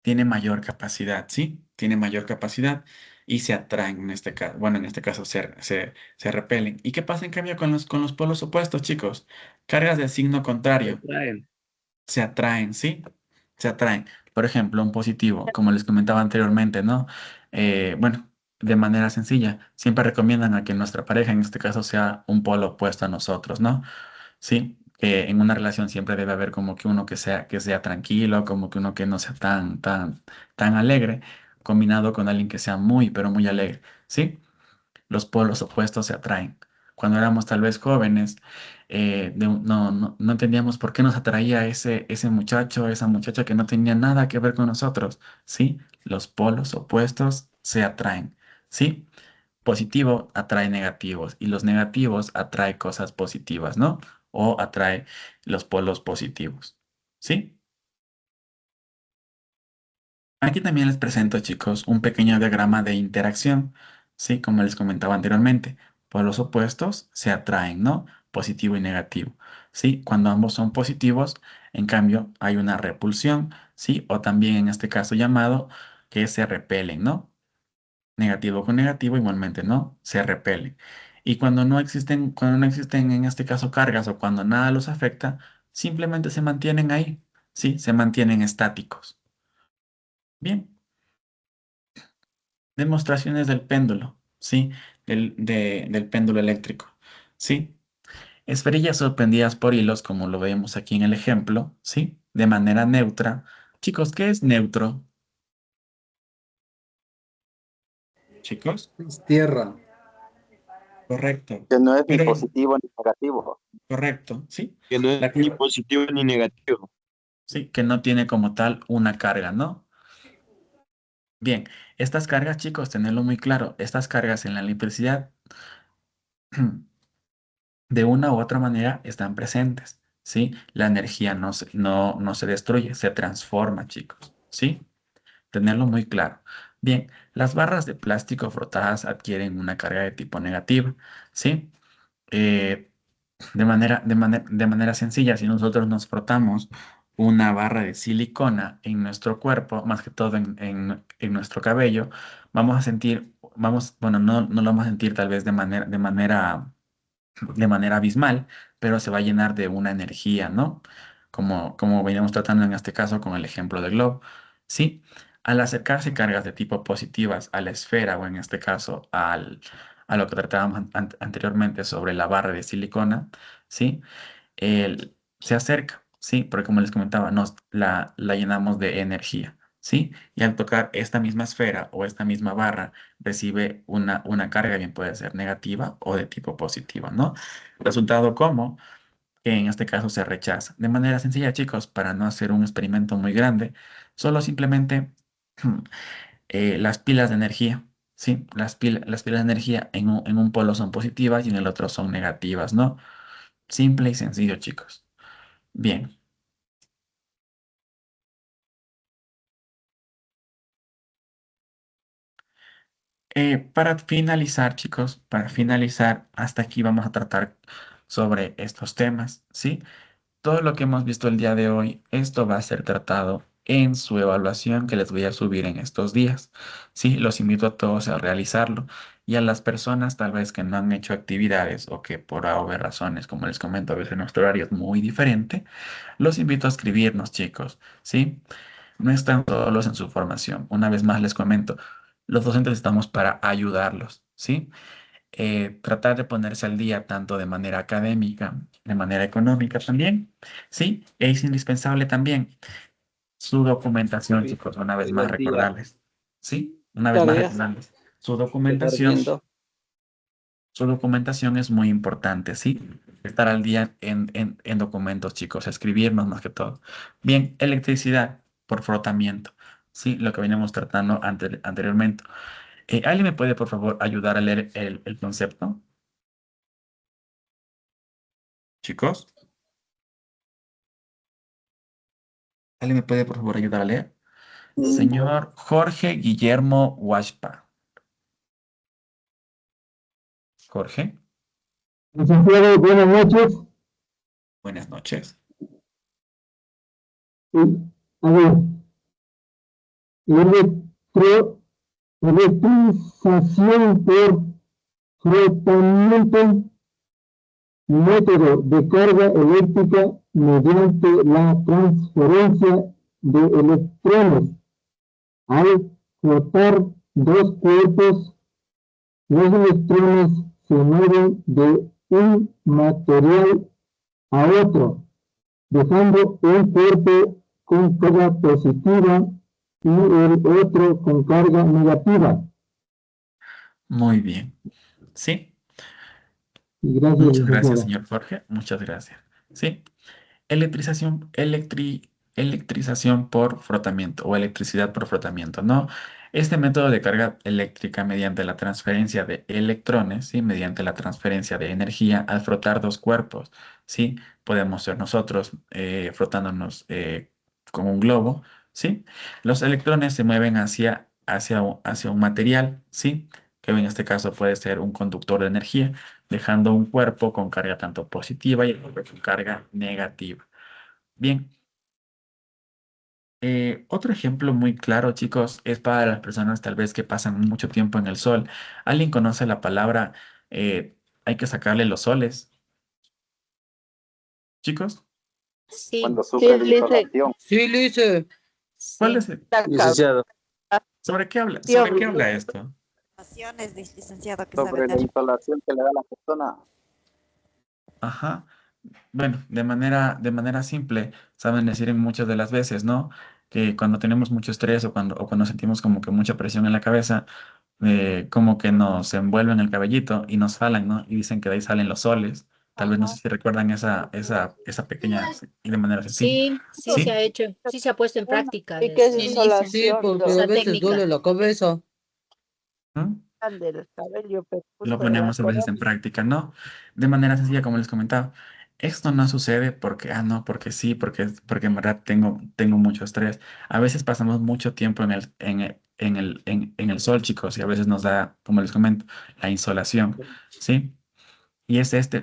[SPEAKER 1] Tiene mayor capacidad, ¿sí? Tiene mayor capacidad y se atraen en este caso. Bueno, en este caso se repelen. ¿Y qué pasa en cambio con los polos opuestos, chicos? Cargas de signo
[SPEAKER 4] Se
[SPEAKER 1] contrario.
[SPEAKER 4] traen.
[SPEAKER 1] Se atraen, ¿sí? Se atraen. Por ejemplo, un positivo, como les comentaba anteriormente, ¿no? Bueno, de manera sencilla, siempre recomiendan a que nuestra pareja, en este caso, sea un polo opuesto a nosotros, ¿no? Sí, que en una relación siempre debe haber como que uno que sea tranquilo, como que uno que no sea tan alegre, combinado con alguien que sea muy, pero muy alegre, ¿sí? Los polos opuestos se atraen. Cuando éramos tal vez jóvenes, no entendíamos por qué nos atraía ese muchacho, esa muchacha que no tenía nada que ver con nosotros. ¿Sí? Los polos opuestos se atraen. ¿Sí? Positivo atrae negativos y los negativos atrae cosas positivas, ¿no? O atrae los polos positivos. ¿Sí? Aquí también les presento, chicos, un pequeño diagrama de interacción, ¿sí? Como les comentaba anteriormente, polos opuestos se atraen, ¿no? Positivo y negativo, ¿sí? Cuando ambos son positivos, en cambio, hay una repulsión, ¿sí? O también en este caso llamado que se repelen, ¿no? Negativo con negativo igualmente, ¿no? Se repelen. Y cuando no existen en este caso cargas o cuando nada los afecta, simplemente se mantienen ahí, ¿sí? Se mantienen estáticos. Bien. Demostraciones del péndulo, ¿sí? Del péndulo eléctrico, ¿sí? Esferillas sorprendidas por hilos, como lo vemos aquí en el ejemplo, ¿sí? De manera neutra. Chicos, ¿qué es neutro? Chicos,
[SPEAKER 10] Es tierra.
[SPEAKER 1] correcto.
[SPEAKER 16] Que no es ni
[SPEAKER 1] Pero,
[SPEAKER 16] positivo ni negativo.
[SPEAKER 1] correcto, ¿sí?
[SPEAKER 19] Que no es
[SPEAKER 1] La
[SPEAKER 19] ni
[SPEAKER 1] tierra,
[SPEAKER 19] positivo ni negativo.
[SPEAKER 1] sí, que no tiene como tal una carga, ¿no? Bien, estas cargas, chicos, tenerlo muy claro, estas cargas en la electricidad de una u otra manera están presentes, ¿sí? La energía no se destruye, se transforma, chicos, ¿sí? Tenerlo muy claro. Bien, las barras de plástico frotadas adquieren una carga de tipo negativa, ¿sí? Eh, de manera sencilla, si nosotros nos frotamos una barra de silicona en nuestro cuerpo, más que todo en nuestro cabello, bueno, no lo vamos a sentir tal vez de manera abismal, pero se va a llenar de una energía, ¿no? Como veníamos tratando en este caso con el ejemplo del globo, ¿sí? Al acercarse cargas de tipo positivas a la esfera, o en este caso a lo que tratábamos anteriormente sobre la barra de silicona, ¿sí? Se acerca, ¿sí? Porque como les comentaba, la llenamos de energía, ¿sí? Y al tocar esta misma esfera o esta misma barra, recibe una carga, bien puede ser negativa o de tipo positiva, ¿no? Resultado como que en este caso se rechaza. De manera sencilla, chicos, para no hacer un experimento muy grande, solo simplemente las pilas de energía. Sí, las pilas de energía en un polo son positivas y en el otro son negativas, ¿no? Simple y sencillo, chicos. Bien. Para finalizar, chicos, para finalizar, hasta aquí vamos a tratar sobre estos temas, ¿sí? Todo lo que hemos visto el día de hoy, esto va a ser tratado en su evaluación que les voy a subir en estos días, ¿sí? Los invito a todos a realizarlo y a las personas tal vez que no han hecho actividades o que por A o B razones, como les comento, a veces nuestro horario es muy diferente, los invito a escribirnos, chicos, ¿sí? no están solos en su formación. Una vez más les comento, los docentes estamos para ayudarlos, ¿sí? Tratar de ponerse al día tanto de manera académica, de manera económica también, ¿sí? Es indispensable también su documentación,
[SPEAKER 4] Sí,
[SPEAKER 1] chicos, una vez
[SPEAKER 4] sí,
[SPEAKER 1] más
[SPEAKER 4] buen día.
[SPEAKER 1] recordarles, ¿sí? Una vez más
[SPEAKER 15] Tareas.
[SPEAKER 1] recordarles,
[SPEAKER 4] Quedar viendo.
[SPEAKER 1] su documentación es muy importante, ¿sí? Estar al día en documentos, chicos, escribirnos más que todo. Bien, electricidad por frotamiento, ¿sí? Lo que veníamos tratando anteriormente. ¿Alguien me puede, por favor, ayudar a leer el concepto? Chicos, ¿alguien me puede, por favor, ayudar a leer? Señor Jorge Guillermo Huashpa. Jorge,
[SPEAKER 19] Licenciado, buenas noches.
[SPEAKER 1] buenas noches.
[SPEAKER 19] A ver, electro, electrización por frotamiento, método de carga eléctrica mediante la transferencia de electrones. Al frotar dos cuerpos, los electrones se mueven de un material a otro, dejando un cuerpo con carga positiva y el otro con carga negativa.
[SPEAKER 1] Muy bien. ¿Sí?
[SPEAKER 19] Y gracias,
[SPEAKER 1] Muchas gracias,
[SPEAKER 19] licenciada.
[SPEAKER 1] señor Jorge. Muchas gracias. ¿Sí? Electrización por frotamiento o electricidad por frotamiento, ¿no? Este método de carga eléctrica mediante la transferencia de electrones, ¿sí? Mediante la transferencia de energía al frotar dos cuerpos, ¿sí? Podemos ser nosotros frotándonos con un globo, ¿sí? Los electrones se mueven hacia un material, ¿sí? Que en este caso puede ser un conductor de energía, dejando un cuerpo con carga tanto positiva y otro con carga negativa. Bien, otro ejemplo muy claro, chicos, es para las personas tal vez que pasan mucho tiempo en el sol. ¿Alguien conoce la palabra hay que sacarle los soles? Chicos,
[SPEAKER 3] Sí,
[SPEAKER 16] Cuando sufre de
[SPEAKER 11] Lice.
[SPEAKER 16] insolación.
[SPEAKER 8] Sí, Lice.
[SPEAKER 1] ¿cuál
[SPEAKER 3] sí.
[SPEAKER 1] es
[SPEAKER 15] Licenciado.
[SPEAKER 1] ¿sobre qué habla?
[SPEAKER 11] Tío,
[SPEAKER 1] ¿Sobre qué habla esto?
[SPEAKER 20] Licenciado, que sabe
[SPEAKER 16] Sobre la
[SPEAKER 20] leer.
[SPEAKER 16] insolación que le da a la persona.
[SPEAKER 1] Ajá. Bueno, de manera simple, saben decir en muchas de las veces, ¿no? Que cuando tenemos mucho estrés o cuando sentimos como que mucha presión en la cabeza, como que nos envuelven el cabellito y nos jalan, ¿no? Y dicen que de ahí salen los soles. Tal vez no sé si recuerdan esa pequeña y de manera sencilla.
[SPEAKER 3] Sí, sí se
[SPEAKER 1] ¿Sí?
[SPEAKER 3] ha hecho, sí se ha puesto en práctica
[SPEAKER 11] ¿Y qué es
[SPEAKER 3] me dicen,
[SPEAKER 8] Sí,
[SPEAKER 11] insolación?
[SPEAKER 8] porque a
[SPEAKER 3] esa
[SPEAKER 8] veces
[SPEAKER 3] técnica.
[SPEAKER 8] duele la cabeza.
[SPEAKER 1] ¿Mm?
[SPEAKER 15] Del cabello, pero
[SPEAKER 1] Lo
[SPEAKER 15] justo de la
[SPEAKER 1] ponemos a veces en
[SPEAKER 15] corona.
[SPEAKER 1] práctica, ¿no? De manera sencilla, como les comentaba. Esto no sucede porque, no, porque sí, porque en verdad tengo mucho estrés. A veces pasamos mucho tiempo en el sol, chicos, y a veces nos da, como les comento, la insolación, ¿sí? Y es este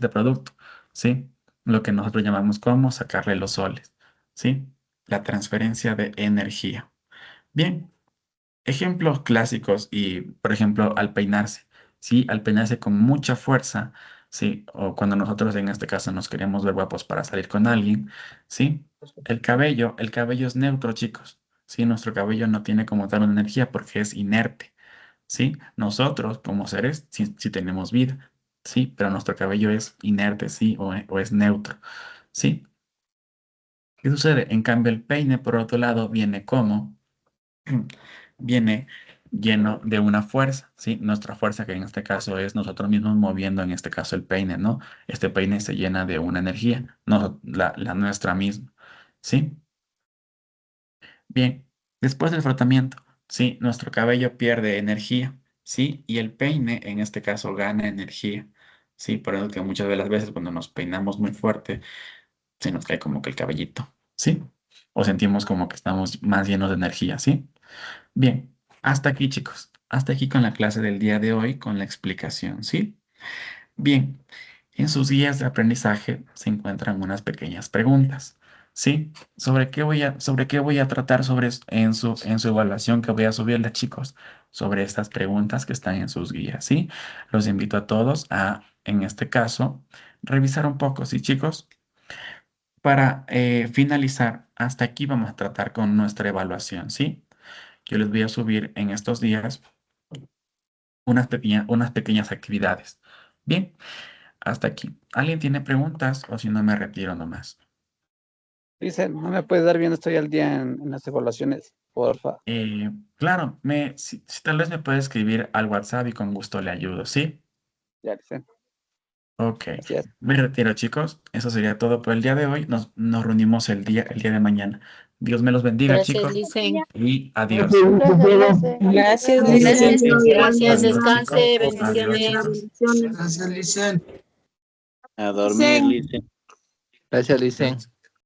[SPEAKER 1] producto, ¿sí? Lo que nosotros llamamos como sacarle los soles, ¿sí? La transferencia de energía. Bien. Ejemplos clásicos y, por ejemplo, al peinarse, ¿sí? Al peinarse con mucha fuerza, ¿sí? O cuando nosotros en este caso nos queremos ver guapos para salir con alguien, ¿sí? El cabello es neutro, chicos, ¿sí? Nuestro cabello no tiene como tal una energía porque es inerte, ¿sí? Nosotros como seres sí tenemos vida, ¿sí? Pero nuestro cabello es inerte, ¿sí? O es neutro, ¿sí? ¿Qué sucede? En cambio, el peine, por otro lado, viene como viene lleno de una fuerza, ¿sí? Nuestra fuerza, que en este caso es nosotros mismos moviendo, en este caso el peine, ¿no? Este peine se llena de una energía, no, la nuestra misma, ¿sí? Bien, después del frotamiento, ¿sí? Nuestro cabello pierde energía, ¿sí? Y el peine, en este caso, gana energía, ¿sí? Por eso que muchas de las veces cuando nos peinamos muy fuerte, se nos cae como que el cabellito, ¿sí? O sentimos como que estamos más llenos de energía, ¿sí? Bien, hasta aquí, chicos. Hasta aquí con la clase del día de hoy, con la explicación, ¿sí? Bien, en sus guías de aprendizaje se encuentran unas pequeñas preguntas, ¿sí? ¿Sobre qué voy a tratar en su evaluación que voy a subirles, chicos? Sobre estas preguntas que están en sus guías, ¿sí? Los invito a todos a, en este caso, revisar un poco, ¿sí, chicos? para finalizar, hasta aquí vamos a tratar con nuestra evaluación, ¿sí? Yo les voy a subir en estos días unas pequeñas actividades. Bien, hasta aquí. ¿Alguien tiene preguntas o si no me retiro nomás?
[SPEAKER 4] Dice, no me puedes dar bien, estoy al día en las evaluaciones, porfa.
[SPEAKER 1] Claro, si tal vez me puede escribir al WhatsApp y con gusto le ayudo, ¿sí?
[SPEAKER 4] Ya, dice.
[SPEAKER 1] Ok,
[SPEAKER 4] Gracias.
[SPEAKER 1] me retiro, chicos. Eso sería todo por el día de hoy. Nos reunimos el día de mañana. Dios me los bendiga,
[SPEAKER 3] Gracias,
[SPEAKER 1] chicos,
[SPEAKER 3] Licen.
[SPEAKER 1] y adiós.
[SPEAKER 5] Gracias,
[SPEAKER 1] Adiós.
[SPEAKER 5] Licen.
[SPEAKER 3] Gracias,
[SPEAKER 1] Adiós,
[SPEAKER 3] descanse,
[SPEAKER 1] chicos. Adiós,
[SPEAKER 3] bendiciones.
[SPEAKER 1] chicos.
[SPEAKER 16] A dormir, Licen.
[SPEAKER 15] Gracias, Licen.